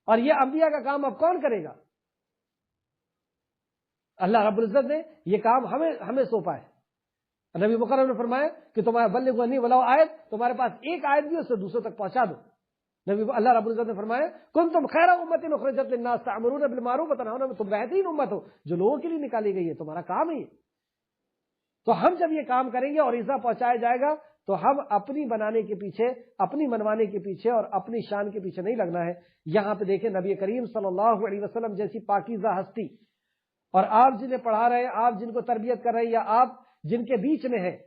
اور یہ انبیاء کا کام اب کون کرے گا؟ اللہ رب العزت نے یہ کام ہمیں سونپا ہے نبی مکرم نے فرمایا کہ تمہارا بلغوا عنی ولو آیت، تمہارے پاس ایک آیت بھی اسے دوسروں تک پہنچا دو. اللہ رب العزت نے فرمایا کنتم خیر امت اخرجت للناس تأمرون بالمعروف وتنہون، تم بہترین امت ہو جو لوگوں کے لیے نکالی گئی ہے، تمہارا کام ہے یہ. تو ہم جب یہ کام کریں گے اور عزا پہنچایا جائے گا تو ہم اپنی بنانے کے پیچھے، اپنی منوانے کے پیچھے اور اپنی شان کے پیچھے نہیں لگنا ہے. یہاں پہ دیکھیں نبی کریم صلی اللہ علیہ وسلم جیسی پاکیزہ ہستی، اور آپ جنہیں پڑھا رہے ہیں، آپ جن کو تربیت کر رہے ہیں، یا آپ جن کے بیچ میں ہیں،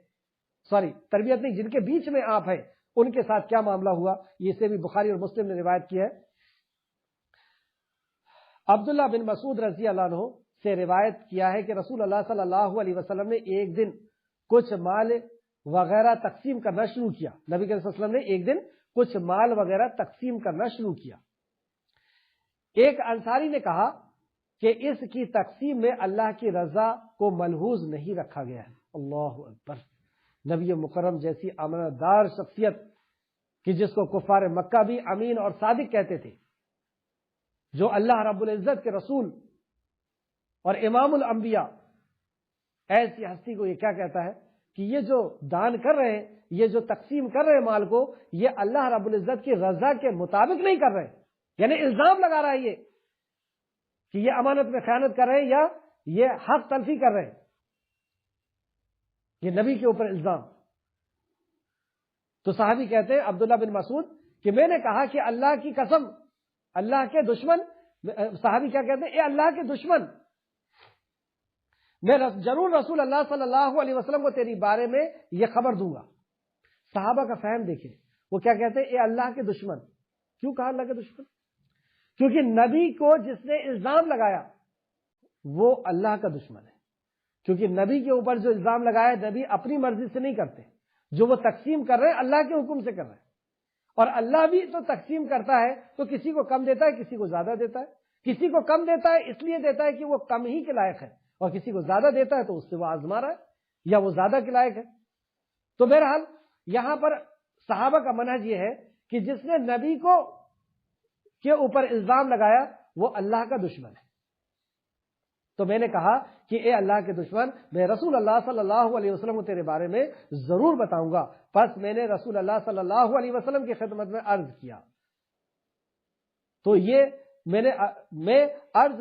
تربیت نہیں، جن کے بیچ میں آپ ہیں، ان کے ساتھ کیا معاملہ ہوا، یہ سے بھی بخاری اور مسلم نے روایت کی ہے. عبداللہ بن مسعود رضی اللہ عنہ سے روایت کیا ہے کہ رسول اللہ صلی اللہ علیہ وسلم نے ایک دن کچھ مال وغیرہ تقسیم کرنا شروع کیا. نبی صلی اللہ علیہ وسلم نے ایک دن کچھ مال وغیرہ تقسیم کرنا شروع کیا. ایک انصاری نے کہا کہ اس کی تقسیم میں اللہ کی رضا کو ملحوظ نہیں رکھا گیا ہے. اللہ اکبر. نبی مکرم جیسی امانت دار شخصیت کہ جس کو کفار مکہ بھی امین اور صادق کہتے تھے، جو اللہ رب العزت کے رسول اور امام الانبیاء، ایسی ہستی کو یہ کیا کہتا ہے کہ یہ جو دان کر رہے ہیں، یہ جو تقسیم کر رہے ہیں مال کو، یہ اللہ رب العزت کی رضا کے مطابق نہیں کر رہے. یعنی الزام لگا رہا ہے یہ کہ یہ امانت میں خیانت کر رہے ہیں یا یہ حق تلفی کر رہے ہیں. یہ نبی کے اوپر الزام. تو صحابی کہتے ہیں عبداللہ بن مسعود کہ میں نے کہا کہ اللہ کی قسم، اللہ کے دشمن، صحابی کیا کہتے ہیں، اے اللہ کے دشمن، میں ضرور رسول اللہ صلی اللہ علیہ وسلم کو تیری بارے میں یہ خبر دوں گا. صحابہ کا فہم دیکھیں، وہ کیا کہتے ہیں، اے اللہ کے دشمن. کیوں کہا اللہ کے دشمن؟ کیونکہ نبی کو جس نے الزام لگایا وہ اللہ کا دشمن ہے. کیونکہ نبی کے اوپر جو الزام لگایا، نبی اپنی مرضی سے نہیں کرتے، جو وہ تقسیم کر رہے ہیں اللہ کے حکم سے کر رہے ہیں. اور اللہ بھی تو تقسیم کرتا ہے تو کسی کو کم دیتا ہے، کسی کو زیادہ دیتا ہے. کسی کو کم دیتا ہے اس لیے دیتا ہے کہ وہ کم ہی کے لائق ہے، اور کسی کو زیادہ دیتا ہے تو اس سے وہ آزما رہا ہے یا وہ زیادہ کے لائق ہے. تو بہرحال یہاں پر صحابہ کا منہج یہ ہے کہ جس نے نبی کو کے اوپر الزام لگایا وہ اللہ کا دشمن ہے. تو میں نے کہا کہ اے اللہ کے دشمن، میں رسول اللہ صلی اللہ علیہ وسلم کو تیرے بارے میں ضرور بتاؤں گا. پس میں نے رسول اللہ صلی اللہ علیہ وسلم کی خدمت میں عرض کیا. تو یہ میں عرض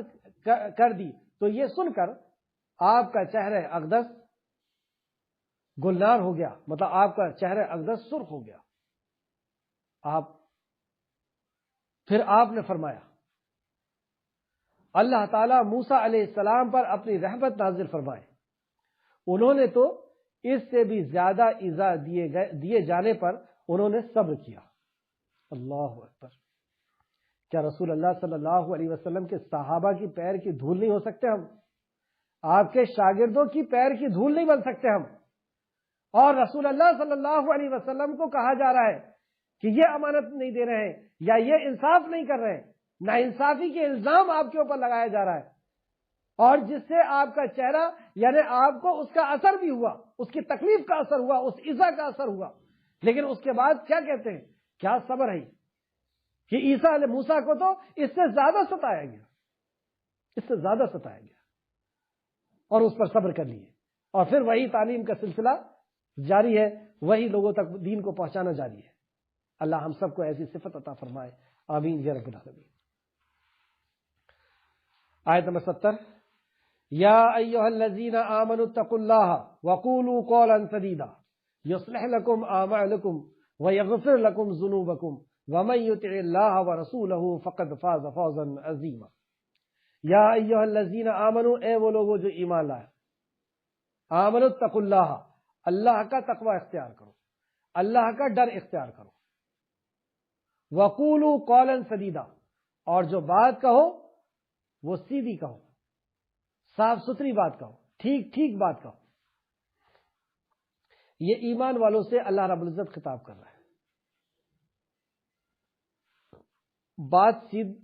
کر دی تو یہ سن کر آپ کا چہرہ اقدس گلنار ہو گیا، مطلب آپ کا چہرہ اقدس سرخ ہو گیا. پھر آپ نے فرمایا اللہ تعالیٰ موسیٰ علیہ السلام پر اپنی رحمت نازل فرمائے، انہوں نے تو اس سے بھی زیادہ ایذا دیے جانے پر انہوں نے صبر کیا. اللہ اکبر. کیا رسول اللہ صلی اللہ علیہ وسلم کے صحابہ کی پیر کی دھول نہیں ہو سکتے ہم؟ آپ کے شاگردوں کی پیر کی دھول نہیں بن سکتے ہم؟ اور رسول اللہ صلی اللہ علیہ وسلم کو کہا جا رہا ہے کہ یہ امانت نہیں دے رہے ہیں یا یہ انصاف نہیں کر رہے ہیں، نا انصافی کے الزام آپ کے اوپر لگایا جا رہا ہے، اور جس سے آپ کا چہرہ، یعنی آپ کو اس کا اثر بھی ہوا، اس کی تکلیف کا اثر ہوا، اس ایذا کا اثر ہوا، لیکن اس کے بعد کیا کہتے ہیں، کیا صبر ہے کہ عیسیٰ علیہ موسیٰ کو تو اس سے زیادہ ستایا گیا، اس سے زیادہ ستایا گیا، اور اس پر صبر کر لیے. اور پھر وہی تعلیم کا سلسلہ جاری ہے، وہی لوگوں تک دین کو پہنچانا جاری ہے. اللہ ہم سب کو ایسی صفت عطا فرمائے، آمین یا رب العالمین. آیت نمبر 70. یا ایھا الذین آمنوا اتقوا اللہ وقولوا قولا سدیدا یصلح لکم اعمالکم ویغفر لکم ذنوبکم ومن یطع اللہ ورسولہ فقد فاز فوزا عظیما. یا ایھا الذین آمنوا، اے وہ لوگوں جو ایمان لائے، آمنوا اتقوا اللہ، اللہ کا تقوی اختیار کرو، اللہ کا ڈر اختیار کرو. وقولوا قولا سدیدا، اور جو بات کہو وہ سیدھی کہو، صاف ستھری بات کہو، ٹھیک بات کہو. یہ ایمان والوں سے اللہ رب العزت خطاب کر رہا ہے. بات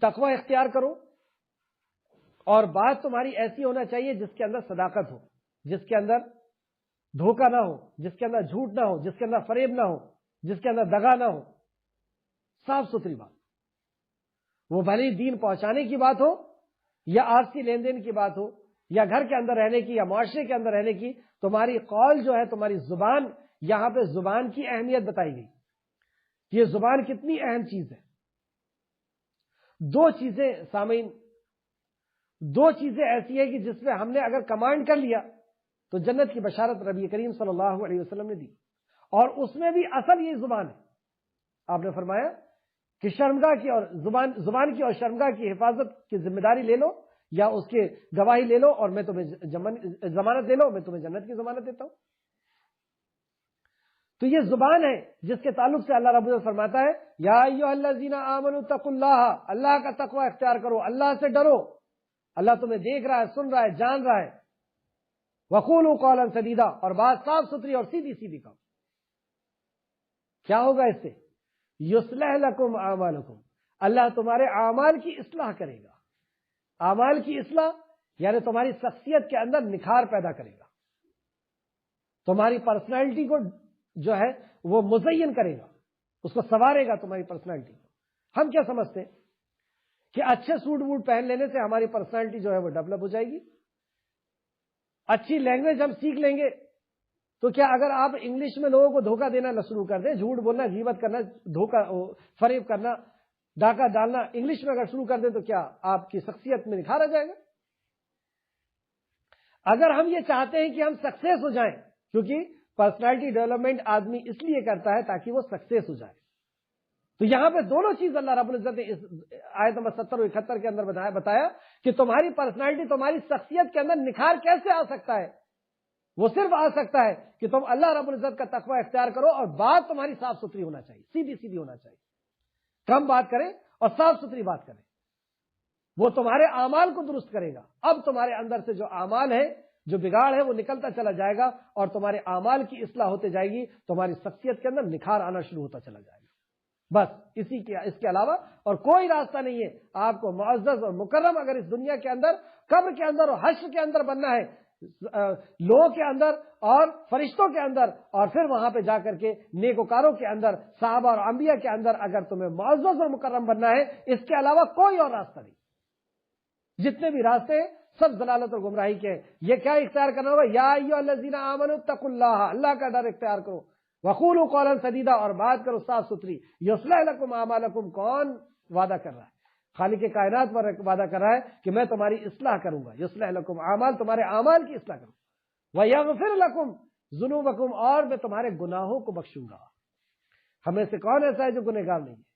تقوی اختیار کرو، اور بات تمہاری ایسی ہونا چاہیے جس کے اندر صداقت ہو، جس کے اندر دھوکہ نہ ہو، جس کے اندر جھوٹ نہ ہو، جس کے اندر فریب نہ ہو، جس کے اندر دغا نہ ہو. صاف ستھری بات، وہ بھلی دین پہنچانے کی بات ہو یا آپسی لین دین کی بات ہو یا گھر کے اندر رہنے کی یا معاشرے کے اندر رہنے کی، تمہاری قول جو ہے، تمہاری زبان، یہاں پہ زبان کی اہمیت بتائی گئی. یہ زبان کتنی اہم چیز ہے. دو چیزیں سامعین، دو چیزیں ایسی ہیں کہ جس میں ہم نے اگر کمانڈ کر لیا تو جنت کی بشارت نبی کریم صلی اللہ علیہ وسلم نے دی، اور اس میں بھی اصل یہ زبان ہے. آپ نے فرمایا کہ شرمگاہ کی اور زبان کی اور شرمگاہ کی حفاظت کی ذمہ داری لے لو، یا اس کے گواہی لے لو، اور میں تمہیں ضمانت دے لو، میں تمہیں جنت کی ضمانت دیتا ہوں. تو یہ زبان ہے جس کے تعلق سے اللہ رب العزت فرماتا ہے یا ایھا الذین آمنوا اتقوا اللہ، اللہ کا تقوی اختیار کرو، اللہ سے ڈرو. اللہ تمہیں دیکھ رہا ہے، سن رہا ہے، جان رہا ہے. وقولوا قولا سدیدا، اور بات صاف ستھری اور سیدھی سیدھی کہو. کیا ہوگا اس سے؟ یصلح لکم اعمالکم، اللہ تمہارے اعمال کی اصلاح کرے گا. اعمال کی اصلاح یعنی تمہاری شخصیت کے اندر نکھار پیدا کرے گا، تمہاری پرسنالٹی کو جو ہے وہ مزین کرے گا، اس کو سنوارے گا تمہاری پرسنالٹی کو. ہم کیا سمجھتے ہیں کہ اچھے سوٹ ووٹ پہن لینے سے ہماری پرسنالٹی جو ہے وہ ڈیولپ ہو جائے گی. اچھی لینگویج ہم سیکھ لیں گے تو کیا اگر آپ انگلش میں لوگوں کو دھوکہ دینا نہ شروع کر دیں، جھوٹ بولنا، غیبت کرنا، دھوکہ فریب کرنا، ڈاکہ ڈالنا انگلش میں اگر شروع کر دیں تو کیا آپ کی شخصیت میں نکھار آ جائے گا؟ اگر ہم یہ چاہتے ہیں کہ ہم سکسیس ہو جائیں، کیونکہ پرسنالٹی ڈیولپمنٹ آدمی اس لیے کرتا ہے تاکہ وہ سکسیس ہو جائے. تو یہاں پہ دونوں چیز اللہ رب العزت نے اس آیت نمبر 70 اور 71 کے اندر بتایا کہ تمہاری پرسنالٹی، تمہاری شخصیت کے اندر نکھار کیسے آ سکتا ہے. وہ صرف آ سکتا ہے کہ تم اللہ رب العزت کا تقوی اختیار کرو، اور بات تمہاری صاف ستھری ہونا چاہیے، سیدھی سیدھی ہونا چاہیے. کم بات کریں اور صاف ستھری بات کریں. وہ تمہارے اعمال کو درست کرے گا. اب تمہارے اندر سے جو اعمال ہے، جو بگاڑ ہے، وہ نکلتا چلا جائے گا، اور تمہارے اعمال کی اصلاح ہوتے جائے گی. تمہاری شخصیت کے اندر نکھار آنا شروع ہوتا چلا جائے گا. بس اس کے علاوہ اور کوئی راستہ نہیں ہے. آپ کو معزز اور مکرم اگر اس دنیا کے اندر، قبر کے اندر اور حشر کے اندر بننا ہے، لوگوں کے اندر اور فرشتوں کے اندر، اور پھر وہاں پہ جا کر کے نیکوکاروں کے اندر، صحابہ اور انبیاء کے اندر اگر تمہیں معزز اور مکرم بننا ہے، اس کے علاوہ کوئی اور راستہ نہیں. جتنے بھی راستے سب ضلالت اور گمراہی کے. یہ کیا اختیار کرنا ہوگا؟ یا ایھا الذین آمنوا اتقوا اللہ، اللہ کا ڈر اختیار کرو. وقولوا قولا سدیدا، اور بات کرو صاف ستھری. یصلح لکم اعمالکم، کون وعدہ کر رہا ہے؟ خالق کائنات پر وعدہ کر رہا ہے کہ میں تمہاری اصلاح کروں گا. یصلح لکم اعمال، تمہارے اعمال کی اصلاح کروں. ویغفر لکم ذنوبکم، اور میں تمہارے گناہوں کو بخشوں گا. ہمیں سے کون ایسا ہے جو گنہگار نہیں ہے؟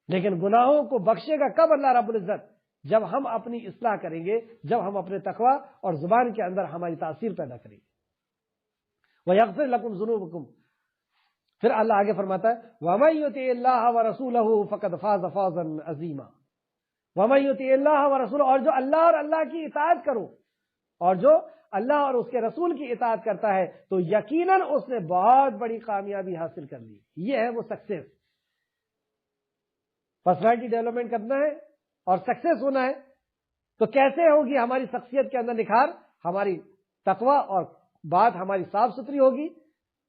لیکن گناہوں کو بخشے گا کب اللہ رب العزت؟ جب ہم اپنی اصلاح کریں گے، جب ہم اپنے تقوی اور زبان کے اندر ہماری تاثیر پیدا کریں گے. وَيَغْفِرْ لَكُمْ ذُنُوبَكُمْ. پھر اللہ آگے فرماتا ہے وَمَن يُطِعِ اللَّهَ وَرَسُولَهُ فَقَدْ فَازَ فَوْزًا عَظِيمًا. وَمَن يُطِعِ اللَّهَ وَرَسُولَهُ، اور جو اللہ اور اللہ کی اطاعت کرو، اور جو اللہ اور اس کے رسول کی اطاعت کرتا ہے، تو یقیناً اس نے بہت بڑی کامیابی حاصل کر لی. یہ ہے وہ سکسیس. پرسنالٹی ڈیولپمنٹ کرنا ہے اور سکسیس ہونا ہے تو کیسے ہوگی ہماری شخصیت کے اندر نکھار؟ ہماری تقوی اور بات ہماری صاف ستھری ہوگی،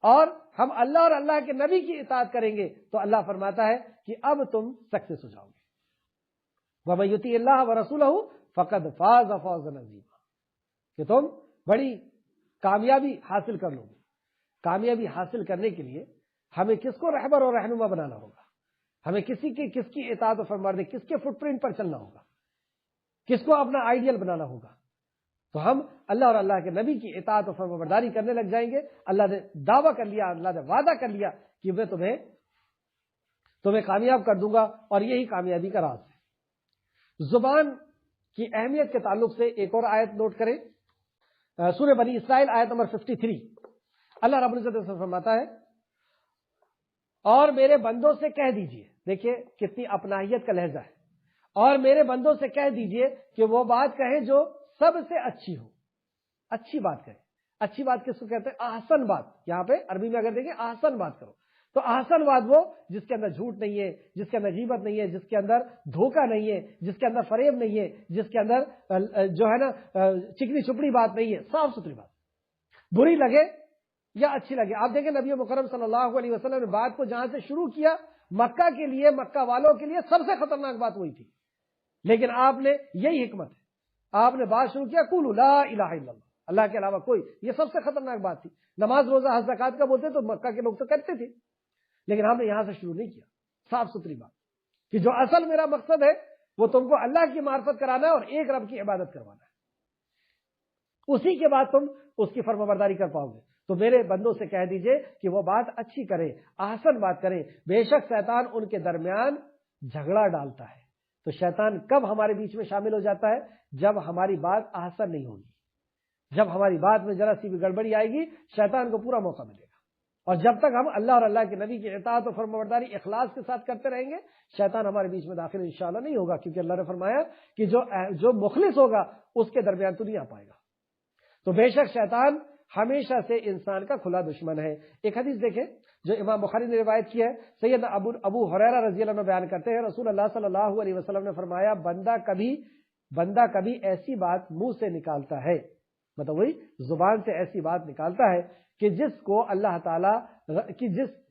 اور ہم اللہ اور اللہ کے نبی کی اطاعت کریں گے تو اللہ فرماتا ہے کہ اب تم سکسیس ہو جاؤ گے. وَمَن يُطِعِ اللَّهَ وَرَسُولَهُ فَقَدْ فَازَ فَوْزًا عَظِيمًا، کہ تم بڑی کامیابی حاصل کر لو گے. کامیابی حاصل کرنے کے لیے ہمیں کس کو رہبر اور رہنما بنانا ہوگا؟ ہمیں کس کی اطاعت و فرمانبرداری، کس کے فٹ پرنٹ پر چلنا ہوگا؟ کس کو اپنا آئیڈیل بنانا ہوگا؟ تو ہم اللہ اور اللہ کے نبی کی اطاعت و فرمانبرداری کرنے لگ جائیں گے. اللہ نے دعویٰ کر لیا، اللہ نے وعدہ کر لیا کہ میں تمہیں کامیاب کر دوں گا، اور یہی کامیابی کا راز ہے. زبان کی اہمیت کے تعلق سے ایک اور آیت نوٹ کریں، سورہ بنی اسرائیل آیت نمبر 53. اللہ رب العزت سے فرماتا ہے اور میرے بندوں سے کہہ دیجئے. دیکھیے کتنی اپناہیت کا لہجہ ہے. اور میرے بندوں سے کہہ دیجئے کہ وہ بات کہیں جو سب سے اچھی ہو. اچھی بات کہیں. اچھی بات کس کو کہتے ہیں؟ احسن بات. یہاں پہ عربی میں اگر دیکھیں احسن بات کرو، تو احسن بات وہ جس کے اندر جھوٹ نہیں ہے، جس کے اندر غیبت نہیں ہے، جس کے اندر دھوکہ نہیں ہے، جس کے اندر فریب نہیں ہے، جس کے اندر جو ہے نا چکنی چپڑی بات نہیں ہے، صاف ستھری بات. بری لگے یا اچھی لگے. آپ دیکھیں نبی مکرم صلی اللہ علیہ وسلم نے بات کو جہاں سے شروع کیا، مکہ کے لیے، مکہ والوں کے لیے سب سے خطرناک بات وہی تھی. لیکن آپ نے، یہی حکمت ہے، آپ نے بات شروع کیا قولوا لا الہ الا اللہ. اللہ کے علاوہ کوئی. یہ سب سے خطرناک بات تھی. نماز روزہ حج زکات کا بولتے تو مکہ کے لوگ تو کرتے تھے، لیکن ہم نے یہاں سے شروع نہیں کیا. صاف ستھری بات کہ جو اصل میرا مقصد ہے وہ تم کو اللہ کی معرفت کرانا ہے اور ایک رب کی عبادت کروانا ہے. اسی کے بعد تم اس کی فرمانبرداری کر پاؤ گے. تو میرے بندوں سے کہہ دیجئے کہ وہ بات اچھی کریں، احسن بات کریں. بے شک شیطان ان کے درمیان جھگڑا ڈالتا ہے. تو شیطان کب ہمارے بیچ میں شامل ہو جاتا ہے؟ جب ہماری بات احسن نہیں ہوگی، جب ہماری بات میں ذرا سی بھی گڑبڑی آئے گی شیطان کو پورا موقع ملے گا. اور جب تک ہم اللہ اور اللہ کے نبی کی اطاعت و فرمانبرداری اخلاص کے ساتھ کرتے رہیں گے شیطان ہمارے بیچ میں داخل انشاءاللہ نہیں ہوگا، کیونکہ اللہ نے فرمایا کہ جو مخلص ہوگا اس کے درمیان تو نہیں آ پائے گا. تو بے شک شیطان ہمیشہ سے انسان کا کھلا دشمن ہے. ایک حدیث دیکھیں جو امام بخاری نے روایت کی ہے. سیدنا ابو ہریرہ رضی اللہ عنہ بیان کرتے ہیں رسول اللہ صلی اللہ علیہ وسلم نے فرمایا بندہ کبھی ایسی بات منہ سے نکالتا ہے، مطلب وہی زبان سے ایسی بات نکالتا ہے کہ جس کو اللہ تعالیٰ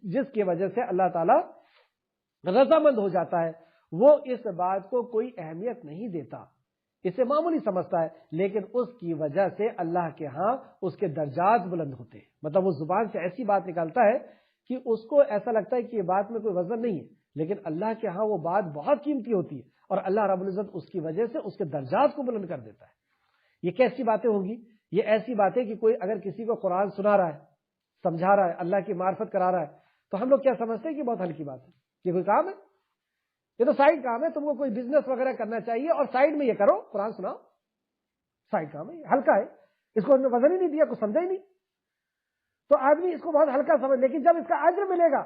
جس کی وجہ سے اللہ تعالیٰ رضامند ہو جاتا ہے، وہ اس بات کو کوئی اہمیت نہیں دیتا، اسے معمولی سمجھتا ہے، لیکن اس کی وجہ سے اللہ کے ہاں اس کے درجات بلند ہوتے ہیں. مطلب وہ زبان سے ایسی بات نکالتا ہے کہ اس کو ایسا لگتا ہے کہ یہ بات میں کوئی وزن نہیں ہے، لیکن اللہ کے ہاں وہ بات بہت قیمتی ہوتی ہے اور اللہ رب العزت اس کی وجہ سے اس کے درجات کو بلند کر دیتا ہے. یہ کیسی باتیں ہوں گی؟ یہ ایسی باتیں کہ کوئی اگر کسی کو قرآن سنا رہا ہے، سمجھا رہا ہے، اللہ کی معرفت کرا رہا ہے، تو ہم لوگ کیا سمجھتے ہیں کہ بہت ہلکی بات ہے، یہ کوئی کام ہے، یہ تو سائڈ کام ہے، تم کو کوئی بزنس وغیرہ کرنا چاہیے اور سائڈ میں یہ کرو، قرآن سناؤ، سائڈ کام ہے، ہلکا ہے، اس کو وزن ہی نہیں دیا، کچھ سمجھا ہی نہیں. تو آدمی اس کو بہت ہلکا سمجھ، لیکن جب اس کا اجر ملے گا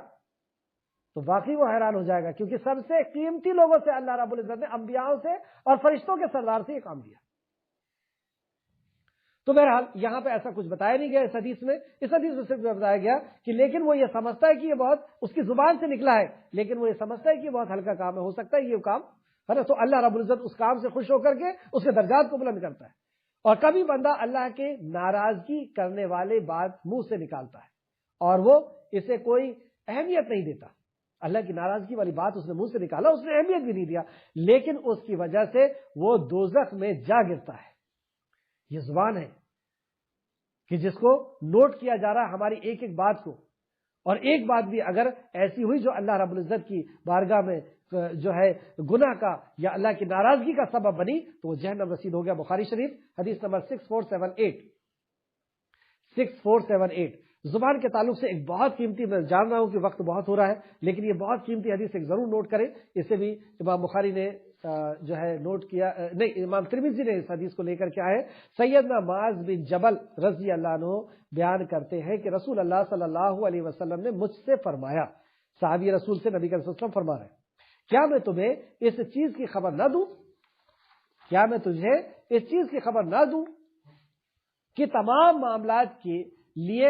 تو واقعی وہ حیران ہو جائے گا، کیونکہ سب سے قیمتی لوگوں سے اللہ رب العزت نے انبیاء سے اور فرشتوں کے سردار سے یہ کام دیا. تو بہرحال یہاں پہ ایسا کچھ بتایا نہیں گیا اس حدیث میں صرف بتایا گیا کہ لیکن وہ یہ سمجھتا ہے کہ یہ بہت اس کی زبان سے نکلا ہے، لیکن وہ یہ سمجھتا ہے کہ یہ بہت ہلکا کام ہے، ہو سکتا ہے یہ کام ہے نا. تو اللہ رب العزت اس کام سے خوش ہو کر کے اس کے درجات کو بلند کرتا ہے. اور کبھی بندہ اللہ کے ناراضگی کرنے والے بات منہ سے نکالتا ہے اور وہ اسے کوئی اہمیت نہیں دیتا. اللہ کی ناراضگی والی بات اس نے منہ سے نکالا، اس نے اہمیت بھی نہیں دیا، لیکن اس کی وجہ سے وہ دوزخ میں جا گرتا ہے. یہ زبان ہے کہ جس کو نوٹ کیا جا رہا ہے ہماری ایک ایک بات کو، اور ایک بات بھی اگر ایسی ہوئی جو اللہ رب العزت کی بارگاہ میں جو ہے گناہ کا یا اللہ کی ناراضگی کا سبب بنی تو وہ جہنم رسید ہو گیا. بخاری شریف حدیث نمبر 6478. زبان کے تعلق سے ایک بہت قیمتی، میں جان رہا ہوں کہ وقت بہت ہو رہا ہے لیکن یہ بہت قیمتی حدیث ایک ضرور نوٹ کریں. اسے بھی امام بخاری نے جو ہے نوٹ کیا، نہیں امام ترمذی نے اس حدیث کو لے کر کے آئے. سیدنا معاذ بن جبل رضی اللہ عنہ بیان کرتے ہیں کہ رسول اللہ صلی اللہ علیہ وسلم نے مجھ سے فرمایا، صحابی رسول سے نبی کریم صلی اللہ علیہ وسلم فرما رہے ہیں، کیا میں تمہیں اس چیز کی خبر نہ دوں، کیا میں تجھے اس چیز کی خبر نہ دوں کہ تمام معاملات کے لیے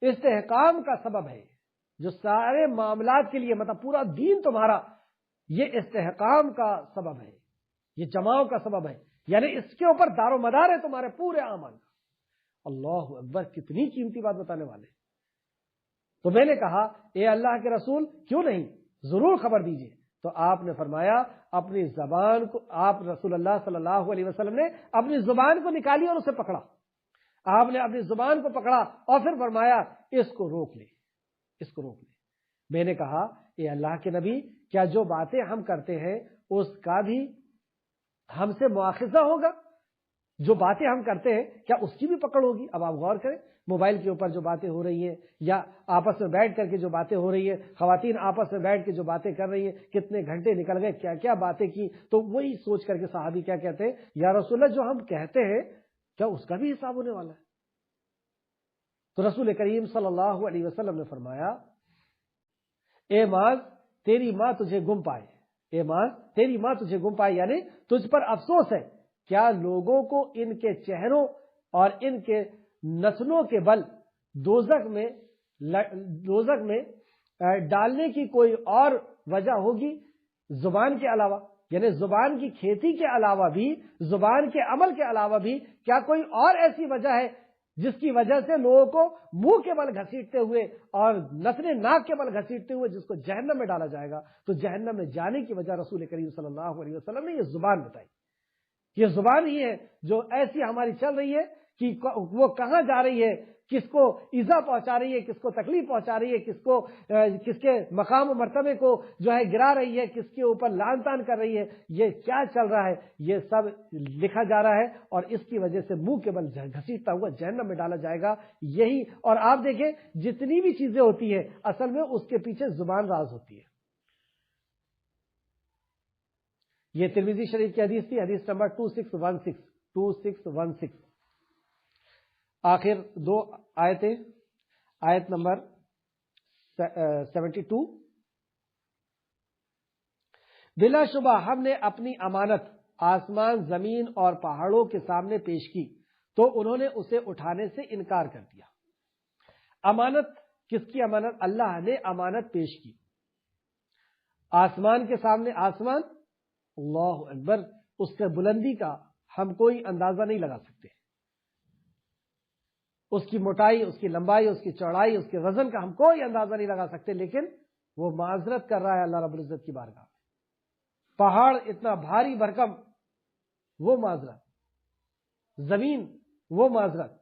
استحکام کا سبب ہے، جو سارے معاملات کے لیے مطلب پورا دین تمہارا یہ استحکام کا سبب ہے، یہ جماؤ کا سبب ہے، یعنی اس کے اوپر دار و مدار ہے تمہارے پورے اعمال کا. اللہ اکبر، کتنی قیمتی بات بتانے والے. تو میں نے کہا اے اللہ کے رسول کیوں نہیں، ضرور خبر دیجئے. تو آپ نے فرمایا اپنی زبان کو، آپ رسول اللہ صلی اللہ علیہ وسلم نے اپنی زبان کو نکالی اور اسے پکڑا. آپ نے اپنی زبان کو پکڑا اور پھر فرمایا اس کو روک لے، اس کو روک لے. میں نے کہا اے اللہ کے نبی، کیا جو باتیں ہم کرتے ہیں اس کا بھی ہم سے مواخذہ ہوگا؟ جو باتیں ہم کرتے ہیں کیا اس کی بھی پکڑ ہوگی؟ اب آپ غور کریں، موبائل کے اوپر جو باتیں ہو رہی ہیں یا آپس میں بیٹھ کر کے جو باتیں ہو رہی ہیں، خواتین آپس میں بیٹھ کے جو باتیں کر رہی ہیں، کتنے گھنٹے نکل گئے، کیا کیا باتیں کی. تو وہی سوچ کر کے صحابی کیا کہتے ہیں، یا رسول اللہ جو ہم کہتے ہیں کیا اس کا بھی حساب ہونے والا ہے؟ تو رسول کریم صلی اللہ علیہ وسلم نے فرمایا اے معاذ تیری ماں تجھے گم پائے، اے معاذ تیری ماں تجھے گم پائے، یعنی تجھ پر افسوس ہے. کیا لوگوں کو ان کے چہروں اور ان کے نسلوں کے بل دوزخ میں ڈالنے کی کوئی اور وجہ ہوگی زبان کے علاوہ؟ یعنی زبان کی کھیتی کے علاوہ بھی، زبان کے عمل کے علاوہ بھی کیا کوئی اور ایسی وجہ ہے جس کی وجہ سے لوگوں کو منہ کے بل گھسیٹتے ہوئے اور نتن ناک کے بل گھسیٹتے ہوئے جس کو جہنم میں ڈالا جائے گا؟ تو جہنم میں جانے کی وجہ رسول کریم صلی اللہ علیہ وسلم نے یہ زبان بتائی. یہ زبان ہی ہے جو ایسی ہماری چل رہی ہے کہ وہ کہاں جا رہی ہے، کس کو ایذا پہنچا رہی ہے، کس کو تکلیف پہنچا رہی ہے، کس کے مقام و مرتبے کو جو ہے گرا رہی ہے، کس کے اوپر لعن طعن کر رہی ہے، یہ کیا چل رہا ہے، یہ سب لکھا جا رہا ہے، اور اس کی وجہ سے منہ کے بل گھسیٹتا ہوا جہنم میں ڈالا جائے گا یہی۔ اور آپ دیکھیں جتنی بھی چیزیں ہوتی ہیں اصل میں اس کے پیچھے زبان راز ہوتی ہے۔ یہ ترمذی شریف کی حدیث تھی، حدیث نمبر 2616 آخر دو آیتیں، آیت نمبر 72، بلا شبہ ہم نے اپنی امانت آسمان زمین اور پہاڑوں کے سامنے پیش کی تو انہوں نے اسے اٹھانے سے انکار کر دیا۔ امانت کس کی امانت؟ اللہ نے امانت پیش کی آسمان کے سامنے۔ آسمان اللہ اکبر، اس کے بلندی کا ہم کوئی اندازہ نہیں لگا سکتے، اس کی موٹائی، اس کی لمبائی، اس کی چوڑائی، اس کے وزن کا ہم کوئی اندازہ نہیں لگا سکتے، لیکن وہ معذرت کر رہا ہے اللہ رب العزت کی بارگاہ میں۔ پہاڑ اتنا بھاری بھرکم، وہ معذرت، زمین وہ معذرت۔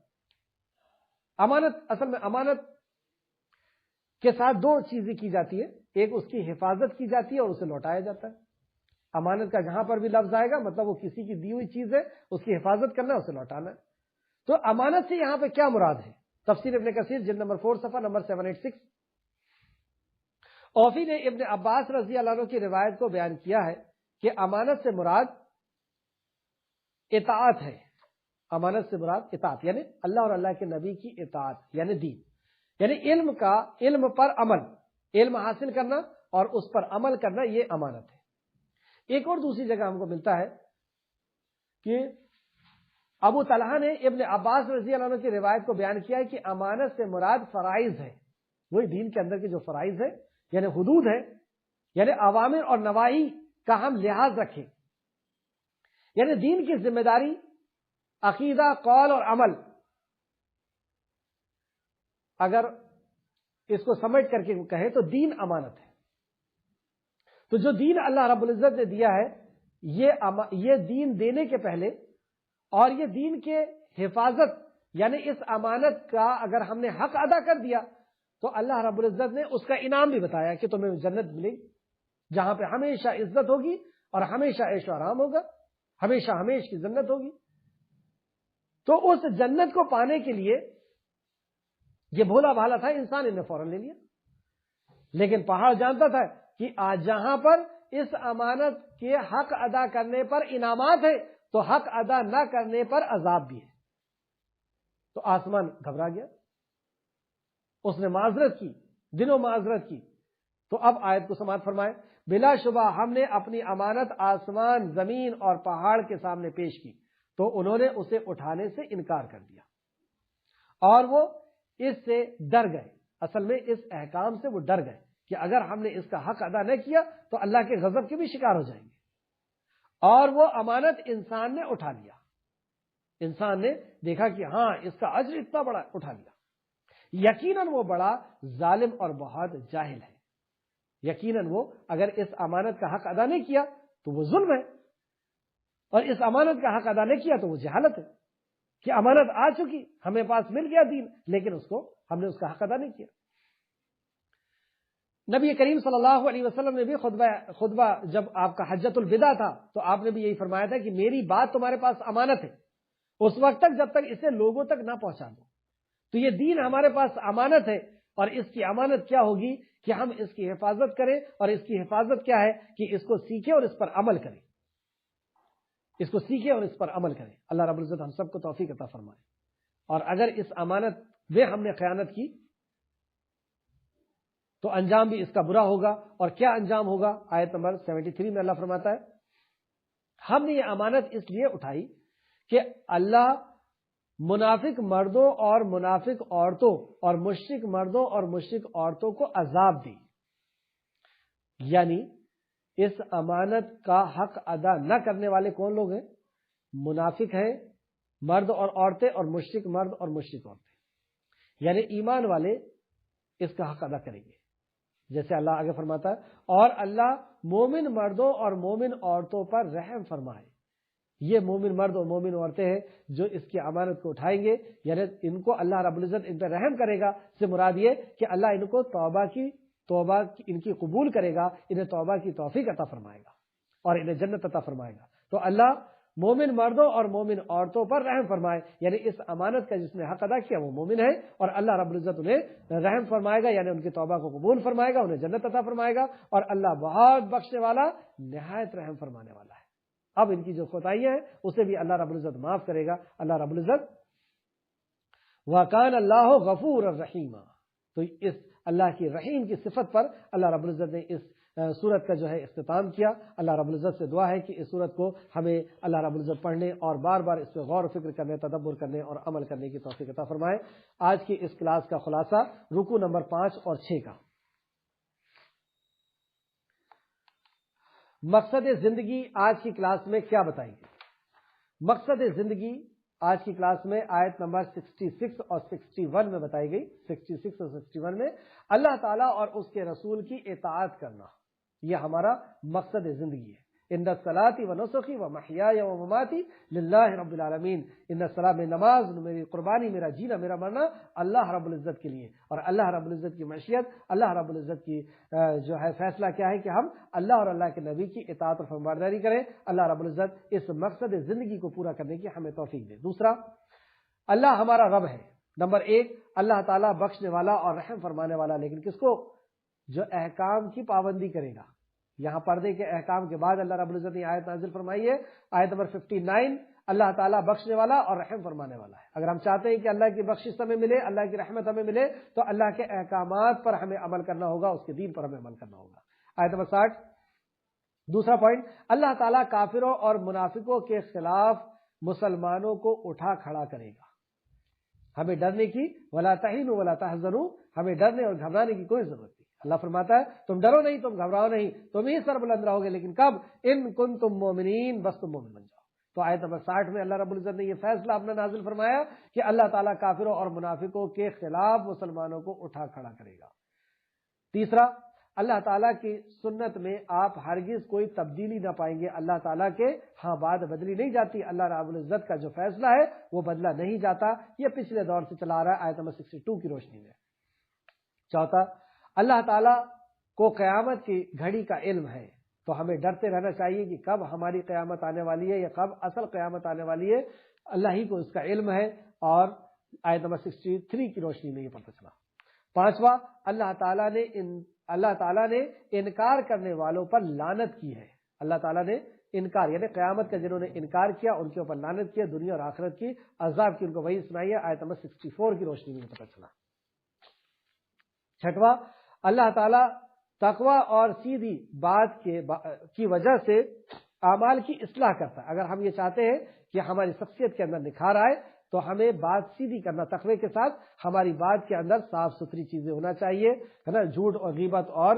امانت، اصل میں امانت کے ساتھ دو چیزیں کی جاتی ہے، ایک اس کی حفاظت کی جاتی ہے اور اسے لوٹایا جاتا ہے۔ امانت کا جہاں پر بھی لفظ آئے گا مطلب وہ کسی کی دی ہوئی چیز ہے، اس کی حفاظت کرنا ہے، اسے لوٹانا ہے۔ تو امانت سے یہاں پہ کیا مراد ہے؟ تفسیر ابن کثیر جلد نمبر 4 صفحہ نمبر 786، اوفی نے ابن عباس رضی اللہ عنہ کی روایت کو بیان کیا ہے کہ امانت سے مراد اطاعت ہے۔ امانت سے مراد اطاعت، یعنی اللہ اور اللہ کے نبی کی اطاعت، یعنی دین، یعنی علم پر عمل، علم حاصل کرنا اور اس پر عمل کرنا، یہ امانت ہے۔ ایک اور دوسری جگہ ہم کو ملتا ہے کہ ابو طلحہ نے ابن عباس رضی اللہ عنہ کی روایت کو بیان کیا ہے کہ امانت سے مراد فرائض ہے، وہی دین کے اندر کے جو فرائض ہے، یعنی حدود ہے، یعنی اوامر اور نواہی کا ہم لحاظ رکھیں، یعنی دین کی ذمہ داری، عقیدہ، قول اور عمل، اگر اس کو سمجھ کر کے کہیں تو دین امانت ہے۔ تو جو دین اللہ رب العزت نے دیا ہے، یہ دین دینے کے پہلے اور یہ دین کے حفاظت، یعنی اس امانت کا اگر ہم نے حق ادا کر دیا تو اللہ رب العزت نے اس کا انعام بھی بتایا کہ تمہیں جنت ملے گی، جہاں پہ ہمیشہ عزت ہوگی اور ہمیشہ عیش و آرام ہوگا، ہمیشہ ہمیش کی جنت ہوگی۔ تو اس جنت کو پانے کے لیے یہ بھولا بھالا تھا انسان، انہیں فوراً لے لیا، لیکن پہاڑ جانتا تھا کہ آج جہاں پر اس امانت کے حق ادا کرنے پر انعامات ہے تو حق ادا نہ کرنے پر عذاب بھی ہے۔ تو آسمان گھبرا گیا، اس نے معذرت کی، دنوں معذرت کی۔ تو اب آیت کو سماعت فرمائیں، بلا شبہ ہم نے اپنی امانت آسمان، زمین اور پہاڑ کے سامنے پیش کی تو انہوں نے اسے اٹھانے سے انکار کر دیا اور وہ اس سے ڈر گئے۔ اصل میں اس احکام سے وہ ڈر گئے کہ اگر ہم نے اس کا حق ادا نہ کیا تو اللہ کے غضب کے بھی شکار ہو جائیں گے، اور وہ امانت انسان نے اٹھا لیا۔ انسان نے دیکھا کہ ہاں اس کا اجر اتنا بڑا، اٹھا لیا۔ یقیناً وہ بڑا ظالم اور بہت جاہل ہے۔ یقیناً وہ اگر اس امانت کا حق ادا نہیں کیا تو وہ ظلم ہے، اور اس امانت کا حق ادا نہیں کیا تو وہ جہالت ہے کہ امانت آ چکی، ہمیں پاس مل گیا دین، لیکن ہم نے اس کا حق ادا نہیں کیا۔ نبی کریم صلی اللہ علیہ وسلم نے بھی خطبہ جب آپ کا حجۃ الوداع تھا تو آپ نے بھی یہی فرمایا تھا کہ میری بات تمہارے پاس امانت ہے، اس وقت تک جب تک اسے لوگوں تک نہ پہنچا دو۔ تو یہ دین ہمارے پاس امانت ہے، اور اس کی امانت کیا ہوگی کہ ہم اس کی حفاظت کریں، اور اس کی حفاظت کیا ہے کہ اس کو سیکھیں اور اس پر عمل کریں، اس کو سیکھیں اور اس پر عمل کریں۔ اللہ رب العزت ہم سب کو توفیق عطا فرمائے۔ اور اگر اس امانت میں ہم نے خیانت کی تو انجام بھی اس کا برا ہوگا، اور کیا انجام ہوگا؟ آیت نمبر 73 میں اللہ فرماتا ہے، ہم نے یہ امانت اس لیے اٹھائی کہ اللہ منافق مردوں اور منافق عورتوں اور مشرک مردوں اور مشرک عورتوں کو عذاب دی، یعنی اس امانت کا حق ادا نہ کرنے والے کون لوگ ہیں؟ منافق ہیں، مرد اور عورتیں، اور مشرک مرد اور مشرک عورتیں، یعنی ایمان والے اس کا حق ادا کریں گے، جیسے اللہ آگے فرماتا ہے، اور اللہ مومن مردوں اور مومن عورتوں پر رحم فرمائے، یہ مومن مرد اور مومن عورتیں ہیں جو اس کی امانت کو اٹھائیں گے، یعنی ان کو اللہ رب العزت ان پہ رحم کرے گا، سے مراد یہ کہ اللہ ان کو توبہ ان کی قبول کرے گا، انہیں توبہ کی توفیق عطا فرمائے گا اور انہیں جنت عطا فرمائے گا۔ تو اللہ مومن مردوں اور مومن عورتوں پر رحم فرمائے، یعنی اس امانت کا جس نے حق ادا کیا وہ مومن ہے، اور اللہ رب العزت انہیں رحم فرمائے گا، یعنی ان کی توبہ کو قبول فرمائے گا، انہیں جنت عطا فرمائے گا، اور اللہ بہت بخشنے والا نہایت رحم فرمانے والا ہے۔ اب ان کی جو خطائیاں ہیں اسے بھی اللہ رب العزت معاف کرے گا۔ اللہ رب العزت وَكَانَ اللَّهُ غَفُورًا رَحِيمًا، تو اس اللہ کی رحیم کی صفت پر اللہ رب العزت نے اس سورت کا جو ہے اختتام کیا۔ اللہ رب العزت سے دعا ہے کہ اس سورت کو ہمیں اللہ رب العزت پڑھنے اور بار بار اس پہ غور و فکر کرنے، تدبر کرنے اور عمل کرنے کی توفیق عطا فرمائے۔ آج کی اس کلاس کا خلاصہ رکوع نمبر 5 اور 6 کا۔ مقصد زندگی آج کی کلاس میں کیا بتائیں گے؟ مقصد زندگی آج کی کلاس میں آیت نمبر 66 اور 61 میں بتائی گئی۔ 66 اور 61 میں اللہ تعالیٰ اور اس کے رسول کی اطاعت کرنا، یہ ہمارا مقصد زندگی ہے۔ ان الصلاۃ ونسخی ومحیای ومماتی للہ رب العالمین، ان الصلاۃ، میں نماز، میری قربانی، میرا جینا، میرا مرنا اللہ رب العزت کے لیے، اور اللہ رب العزت کی معیشت، اللہ رب العزت کی جو ہے فیصلہ کیا ہے کہ ہم اللہ اور اللہ کے نبی کی اطاعت اور فرمانبرداری کریں۔ اللہ رب العزت اس مقصد زندگی کو پورا کرنے کی ہمیں توفیق دے۔ دوسرا، اللہ ہمارا رب ہے۔ نمبر 1، اللہ تعالیٰ بخشنے والا اور رحم فرمانے والا، لیکن کس کو؟ جو احکام کی پابندی کرے گا۔ یہاں پردے کے احکام کے بعد اللہ رب العزت نے آیت نازل فرمائی ہے، آیت نمبر 59، اللہ تعالیٰ بخشنے والا اور رحم فرمانے والا ہے۔ اگر ہم چاہتے ہیں کہ اللہ کی بخشش ہمیں ملے، اللہ کی رحمت ہمیں ملے، تو اللہ کے احکامات پر ہمیں عمل کرنا ہوگا، اس کے دین پر ہمیں عمل کرنا ہوگا۔ آیت نمبر 60، دوسرا پوائنٹ، اللہ تعالیٰ کافروں اور منافقوں کے خلاف مسلمانوں کو اٹھا کھڑا کرے گا۔ ہمیں ڈرنے کی ولا تہینوا ولا تحزنوا، ہمیں ڈرنے اور گھبرانے کی کوئی ضرورت نہیں۔ اللہ فرماتا ہے تم ڈرو نہیں، تم گھبراؤ نہیں، تم ہی سر بلند رہو گے، لیکن کب؟ ان کنتم مومنین، بس تم مومن بن جاؤ۔ تو آیت نمبر 60 میں اللہ رب العزت نے یہ فیصلہ اپنا نازل فرمایا کہ اللہ تعالیٰ کافروں اور منافقوں کے خلاف مسلمانوں کو اٹھا کھڑا کرے گا۔ تیسرا، اللہ تعالیٰ کی سنت میں آپ ہرگز کوئی تبدیلی نہ پائیں گے۔ اللہ تعالیٰ کے ہاں بات بدلی نہیں جاتی، اللہ رب العزت کا جو فیصلہ ہے وہ بدلا نہیں جاتا۔ یہ پچھلے دور سے چلا آ رہا ہے آیت نمبر 62 کی روشنی میں۔ چوتھا، اللہ تعالیٰ کو قیامت کی گھڑی کا علم ہے، تو ہمیں ڈرتے رہنا چاہیے کہ کب ہماری قیامت آنے والی ہے یا کب اصل قیامت آنے والی ہے، اللہ ہی کو اس کا علم ہے، اور آیت نمبر 63 کی روشنی میں یہ پتہ چلا۔ پانچواں، اللہ تعالیٰ نے انکار کرنے والوں پر لعنت کی ہے۔ اللہ تعالیٰ نے انکار یعنی قیامت کا جنہوں نے انکار کیا ان کے اوپر لعنت کیا، دنیا اور آخرت کی عذاب کی ان کو وہی سنائی ہے، آیت نمبر 64 کی روشنی میں پتہ چلا۔ چھٹواں، اللہ تعالیٰ تقوی اور سیدھی بات کی وجہ سے اعمال کی اصلاح کرتا ہے۔ اگر ہم یہ چاہتے ہیں کہ ہماری شخصیت کے اندر نکھار آئے تو ہمیں بات سیدھی کرنا، تقوی کے ساتھ ہماری بات کے اندر صاف ستھری چیزیں ہونا چاہیے، ہے نا، جھوٹ اور غیبت اور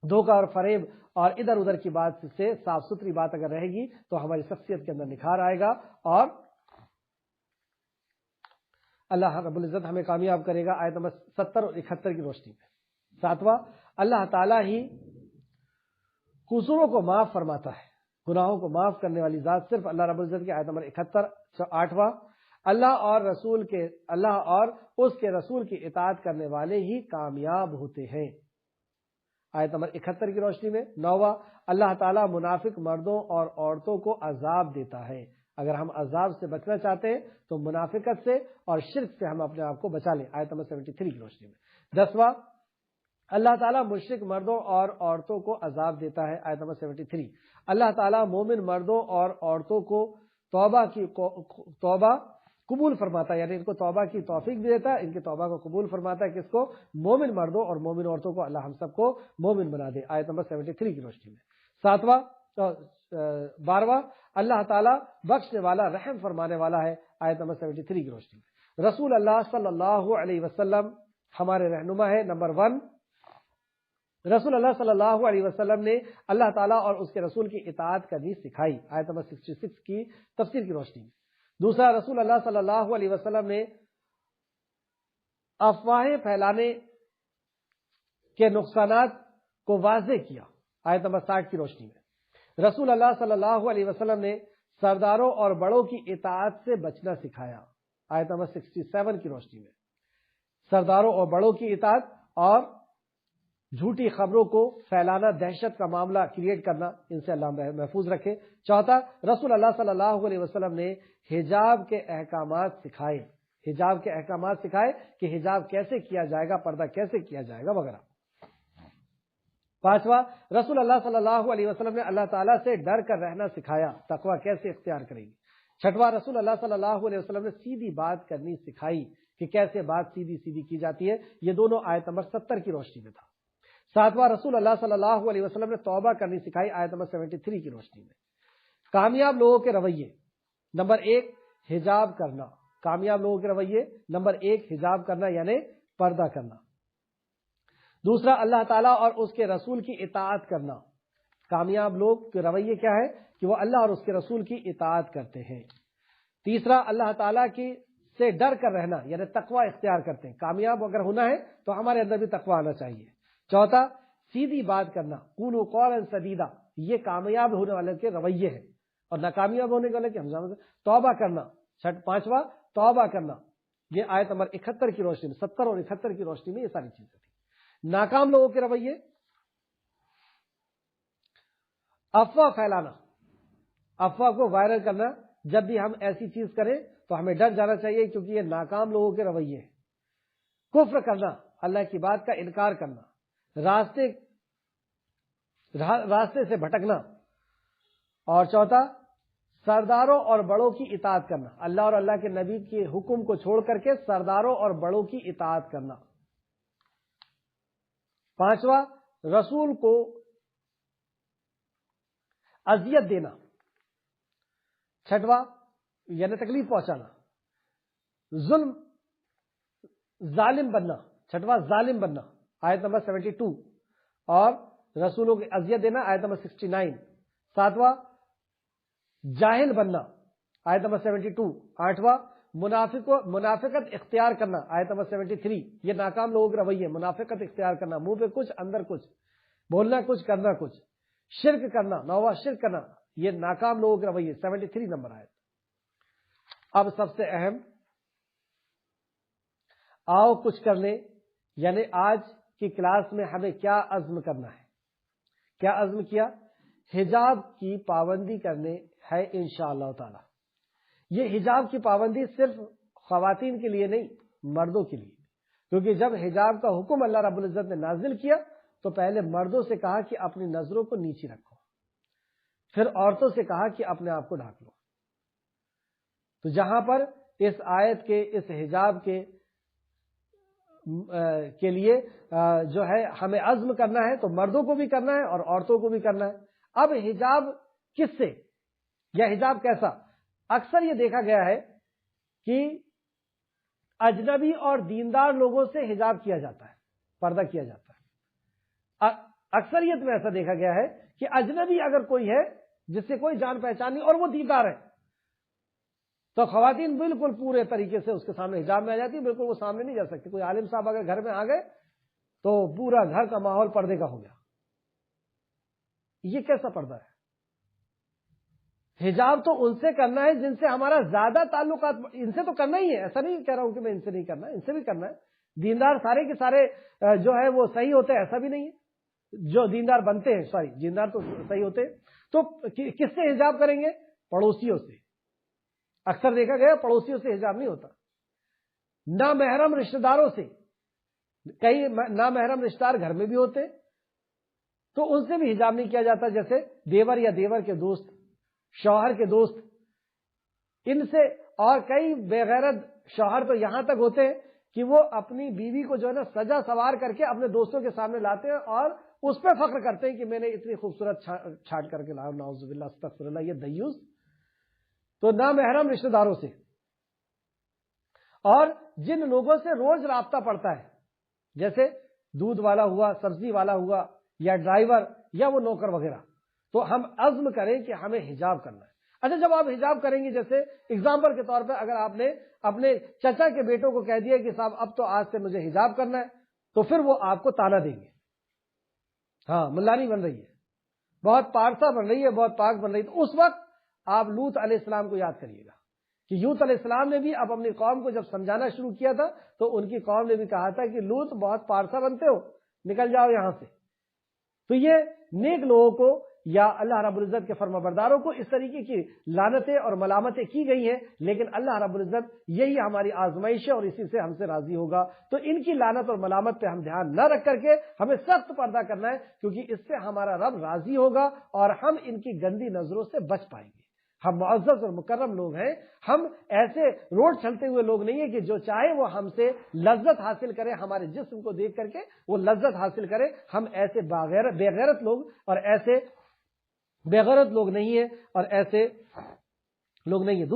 دھوکہ اور فریب اور ادھر ادھر کی بات سے صاف ستھری بات اگر رہے گی تو ہماری شخصیت کے اندر نکھار آئے گا اور اللہ رب العزت ہمیں کامیاب کرے گا۔ آیت نمبر 70 اور 71 کی روشنی میں۔ ساتواں، اللہ تعالیٰ ہی قصوروں کو معاف فرماتا ہے، گناہوں کو معاف کرنے والی ذات صرف اللہ رب العزت کی۔ آیت نمبر 71۔ آٹھواں، اللہ اور اس کے رسول کی اطاعت کرنے والے ہی کامیاب ہوتے ہیں، آیت نمبر 71 کی روشنی میں۔ نوواں، اللہ تعالیٰ منافق مردوں اور عورتوں کو عذاب دیتا ہے۔ اگر ہم عذاب سے بچنا چاہتے ہیں تو منافقت سے اور شرک سے ہم اپنے آپ کو بچا لیں، آیت نمبر 73 کی روشنی میں۔ 10واں، اللہ تعالیٰ مشرک مردوں اور عورتوں کو عذاب دیتا ہے، آیت نمبر 73۔ اللہ تعالیٰ مومن مردوں اور عورتوں کو توبہ قبول فرماتا ہے، یعنی ان کو توبہ کی توفیق بھی دیتا ہے، ان کی توبہ کو قبول فرماتا ہے۔ کس کو؟ مومن مردوں اور مومن عورتوں کو اللہ ہم سب کو مومن بنا دے، آیت نمبر 73 کی روشنی میں۔ 12واں، اللہ تعالیٰ بخشنے والا رحم فرمانے والا ہے، آیت نمبر 73 کی روشنی میں۔ رسول اللہ صلی اللہ علیہ وسلم ہمارے رہنما ہے۔ نمبر 1، رسول اللہ صلی اللہ علیہ وسلم نے اللہ تعالیٰ اور اس کے رسول کی اطاعت کرنی سکھائی، آیت نمبر 66 کی تفسیر کی روشنی میں۔ دوسرا، رسول اللہ صلی اللہ علیہ وسلم نے افواہیں پھیلانے کے نقصانات کو واضح کیا، آیت نمبر 60 کی روشنی میں۔ رسول اللہ صلی اللہ علیہ وسلم نے سرداروں اور بڑوں کی اطاعت سے بچنا سکھایا. آیت نمبر 67 کی روشنی میں سرداروں اور بڑوں کی اطاعت اور جھوٹی خبروں کو پھیلانا، دہشت کا معاملہ کریٹ کرنا، ان سے اللہ محفوظ رکھے. چوتھا، رسول اللہ صلی اللہ علیہ وسلم نے حجاب کے احکامات سکھائے، حجاب کے احکامات سکھائے کہ حجاب کیسے کیا جائے گا، پردہ کیسے کیا جائے گا وغیرہ. پانچواں، رسول اللہ صلی اللہ علیہ وسلم نے اللہ تعالیٰ سے ڈر کر رہنا سکھایا، تقویٰ کیسے اختیار کریں گے. چھٹواں، رسول اللہ صلی اللہ علیہ وسلم نے سیدھی بات کرنی سکھائی کہ کیسے بات سیدھی سیدھی کی جاتی ہے. یہ دونوں آیت نمبر 70 کی روشنی میں تھا. ساتواں، رسول اللہ صلی اللہ علیہ وسلم نے توبہ کرنی سکھائی، آیت نمبر 73 کی روشنی میں. کامیاب لوگوں کے رویے، نمبر 1 حجاب کرنا. کامیاب لوگوں کے رویے نمبر 1 حجاب کرنا یعنی پردہ کرنا. دوسرا، اللہ تعالیٰ اور اس کے رسول کی اطاعت کرنا. کامیاب لوگ کے رویے کیا ہے کہ وہ اللہ اور اس کے رسول کی اطاعت کرتے ہیں. تیسرا، اللہ تعالیٰ کی سے ڈر کر رہنا یعنی تقویٰ اختیار کرتے ہیں. کامیاب اگر ہونا ہے تو ہمارے اندر بھی تقویٰ آنا چاہیے. چوتھا، سیدھی بات کرنا، قولوا قولا سدیدا. یہ کامیاب ہونے والے کے رویے ہیں. اور ناکامیاب ہونے والے کے ہم توبہ کرنا. پانچواں، توبہ کرنا. یہ آیت نمبر 71 کی روشنی میں، 70 اور 71 کی روشنی میں یہ ساری چیزیں تھیں. ناکام لوگوں کے رویے، افواہ پھیلانا، افواہ کو وائرل کرنا. جب بھی ہم ایسی چیز کریں تو ہمیں ڈر جانا چاہیے کیونکہ یہ ناکام لوگوں کے رویے ہیں. کفر کرنا، اللہ کی بات کا انکار کرنا، راستے سے بھٹکنا. اور چوتھا، سرداروں اور بڑوں کی اطاعت کرنا. اللہ اور اللہ کے نبی کے حکم کو چھوڑ کر کے سرداروں اور بڑوں کی اطاعت کرنا. پانچواں، رسول کو اذیت دینا. چھٹواں، یعنی تکلیف پہنچانا. ظالم بننا. چھٹواں، ظالم بننا، آیت نمبر 72. اور رسولوں کی اذیت دینا، آیت نمبر 69. ساتواں، جاہل بننا، آیت نمبر 72. آٹھواں، منافقت اختیار کرنا، آیت نمبر 73. یہ ناکام لوگوں کے رویے، منافقت اختیار کرنا، منہ پہ کچھ اندر کچھ، بولنا کچھ کرنا کچھ. شرک کرنا، نوواں شرک کرنا، یہ ناکام لوگوں کے رویے، 73 نمبر آیت. اب سب سے اہم، آؤ کچھ کر لیں، یعنی آج کی کلاس میں ہمیں کیا عزم کرنا ہے. کیا عزم کیا؟ حجاب کی پابندی کرنے ہے انشاءاللہ تعالی. یہ حجاب کی پابندی صرف خواتین کے لیے نہیں، مردوں کے لیے. کیونکہ جب حجاب کا حکم اللہ رب العزت نے نازل کیا تو پہلے مردوں سے کہا کہ اپنی نظروں کو نیچے رکھو، پھر عورتوں سے کہا کہ اپنے آپ کو ڈھانک لو. تو جہاں پر اس آیت کے، اس حجاب کے لیے جو ہے ہمیں عزم کرنا ہے تو مردوں کو بھی کرنا ہے اور عورتوں کو بھی کرنا ہے. اب حجاب کس سے یا حجاب کیسا؟ اکثر یہ دیکھا گیا ہے کہ اجنبی اور دیندار لوگوں سے حجاب کیا جاتا ہے، پردہ کیا جاتا ہے. اکثریت میں ایسا دیکھا گیا ہے کہ اجنبی اگر کوئی ہے جس سے کوئی جان پہچان نہیں اور وہ دیندار ہے تو خواتین بالکل پورے طریقے سے اس کے سامنے حجاب میں آ جاتی ہے، بالکل وہ سامنے نہیں جا سکتی. کوئی عالم صاحب اگر گھر میں آ گئے تو پورا گھر کا ماحول پردے کا ہو گیا. یہ کیسا پردہ ہے؟ حجاب تو ان سے کرنا ہے جن سے ہمارا زیادہ تعلقات، ان سے تو کرنا ہی ہے. ایسا نہیں کہہ رہا ہوں کہ میں ان سے نہیں کرنا، ان سے بھی کرنا ہے. دیندار سارے کے سارے جو ہے وہ صحیح ہوتے ہیں ایسا بھی نہیں ہے. جو دیندار بنتے ہیں، دیندار تو صحیح ہوتے ہیں. تو کس سے حجاب کریں گے؟ پڑوسیوں سے. اکثر دیکھا گیا پڑوسیوں سے حجاب نہیں ہوتا. نامحرم رشتہ داروں سے، کئی نامحرم رشتہ دار گھر میں بھی ہوتے تو ان سے بھی حجاب نہیں کیا جاتا. جیسے دیور یا دیور کے دوست، شوہر کے دوست، ان سے. اور کئی بے غیرت شوہر تو یہاں تک ہوتے ہیں کہ وہ اپنی بیوی کو جو ہے نا سجا سوار کر کے اپنے دوستوں کے سامنے لاتے ہیں اور اس پہ فخر کرتے ہیں کہ میں نے اتنی خوبصورت چھاٹ کر کے لایا. نعوذ باللہ، استغفر اللہ. یہ دیوس. تو نامحرم رشتہ داروں سے، اور جن لوگوں سے روز رابطہ پڑتا ہے جیسے دودھ والا ہوا، سبزی والا ہوا، یا ڈرائیور یا وہ نوکر وغیرہ، تو ہم عزم کریں کہ ہمیں حجاب کرنا ہے. اچھا، جب آپ حجاب کریں گے، جیسے اگزامپل کے طور پر اگر آپ نے اپنے چچا کے بیٹوں کو کہہ دیا کہ صاحب اب تو آج سے مجھے حجاب کرنا ہے، تو پھر وہ آپ کو تانا دیں گے. ہاں، ملانی بن رہی ہے، بہت پارسا بن رہی ہے، بہت پاک بن رہی ہے. تو اس وقت آپ لوط علیہ السلام کو یاد کریے گا کہ لوط علیہ السلام نے بھی اب اپنی قوم کو جب سمجھانا شروع کیا تھا تو ان کی قوم نے بھی کہا تھا کہ لوط بہت پارسا بنتے ہو، نکل جاؤ یہاں سے۔ تو یہ نیک لوگوں کو یا اللہ رب العزت کے فرما برداروں کو اس طریقے کی لعنتیں اور ملامتیں کی گئی ہیں، لیکن اللہ رب العزت یہی ہماری آزمائش ہے اور اسی سے ہم سے راضی ہوگا۔ تو ان کی لعنت اور ملامت پہ ہم دھیان نہ رکھ کر کے ہمیں سخت پردہ کرنا ہے، کیونکہ اس سے ہمارا رب راضی ہوگا اور ہم ان کی گندی نظروں سے بچ پائیں گے۔ ہم معزز اور مکرم لوگ ہیں، ہم ایسے روڈ چلتے ہوئے لوگ نہیں ہیں کہ جو چاہے وہ ہم سے لذت حاصل کرے، ہمارے جسم کو دیکھ کر کے وہ لذت حاصل کرے۔ ہم ایسے بے غیرت لوگ اور ایسے بے غیرت لوگ نہیں ہیں اور ایسے لوگ نہیں ہیں۔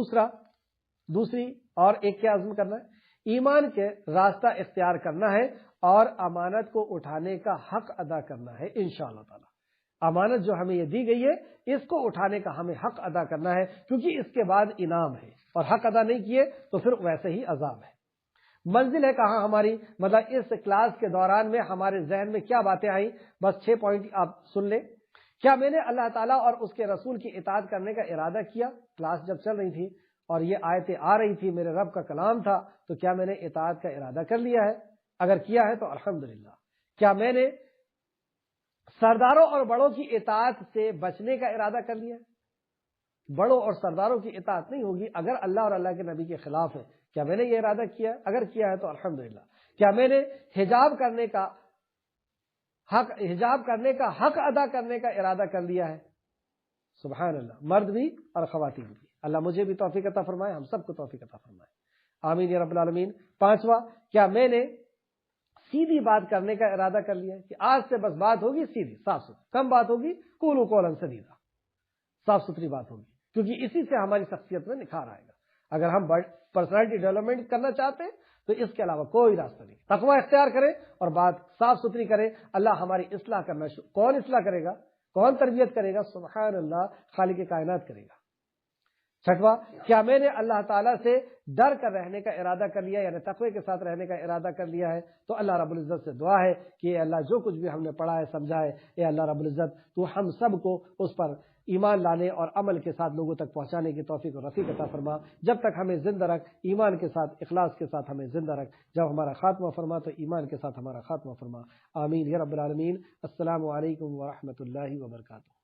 دوسری اور ایک کیا عزم کرنا ہے؟ ایمان کے راستہ اختیار کرنا ہے اور امانت کو اٹھانے کا حق ادا کرنا ہے انشاءاللہ تعالی۔ امانت جو ہمیں یہ دی گئی ہے اس کو اٹھانے کا ہمیں حق ادا کرنا ہے، کیونکہ اس کے بعد انعام ہے، اور حق ادا نہیں کیے تو پھر ویسے ہی عذاب ہے۔ منزل ہے کہاں ہماری؟ مطلب اس کلاس کے دوران میں ہمارے ذہن میں کیا باتیں آئیں، بس 6 پوائنٹ آپ سن لیں۔ کیا میں نے اللہ تعالیٰ اور اس کے رسول کی اطاعت کرنے کا ارادہ کیا؟ کلاس جب چل رہی تھی اور یہ آیتیں آ رہی تھی، میرے رب کا کلام تھا، تو کیا میں نے اطاعت کا ارادہ کر لیا ہے؟ اگر کیا ہے تو الحمدللہ۔ کیا میں نے سرداروں اور بڑوں کی اطاعت سے بچنے کا ارادہ کر لیا ہے؟ بڑوں اور سرداروں کی اطاعت نہیں ہوگی اگر اللہ اور اللہ کے نبی کے خلاف ہے۔ کیا میں نے یہ ارادہ کیا؟ اگر کیا ہے تو الحمدللہ۔ کیا میں نے حجاب کرنے کا حق ادا کرنے کا ارادہ کر لیا ہے؟ سبحان اللہ، مرد بھی اور خواتین بھی۔ اللہ مجھے بھی توفیق عطا فرمائے، ہم سب کو توفیق عطا فرمائے، آمین یا رب العالمین۔ 5واں، کیا میں نے سیدھی بات کرنے کا ارادہ کر لیا ہے کہ آج سے بس بات ہوگی سیدھی، صاف ستھری، کم بات ہوگی، قولوا قولا سدیدا، صاف ستھری بات ہوگی، کیونکہ اسی سے ہماری شخصیت میں نکھار آئے گا۔ اگر ہم پرسنالٹی ڈیولپمنٹ کرنا چاہتے ہیں تو اس کے علاوہ کوئی راستہ نہیں۔ تقوی اختیار کریں اور بات صاف ستھری کریں، اللہ ہماری اصلاح کرنا کون اصلاح کرے گا؟ کون تربیت کرے گا؟ سبحان اللہ، خالق کائنات کرے گا۔ 6واں، کیا میں نے اللہ تعالیٰ سے ڈر کر رہنے کا ارادہ کر لیا، یعنی تقوی کے ساتھ رہنے کا ارادہ کر لیا ہے؟ تو اللہ رب العزت سے دعا ہے کہ اے اللہ جو کچھ بھی ہم نے پڑھا ہے سمجھا ہے، اے اللہ رب العزت تو ہم سب کو اس پر ایمان لانے اور عمل کے ساتھ لوگوں تک پہنچانے کی توفیق اور رفیق عطا فرما۔ جب تک ہمیں زندہ رکھ، ایمان کے ساتھ، اخلاص کے ساتھ ہمیں زندہ رکھ، جب ہمارا خاتمہ فرما تو ایمان کے ساتھ ہمارا خاتمہ فرما، آمین یا رب العالمین۔ السلام علیکم ورحمۃ اللہ وبرکاتہ۔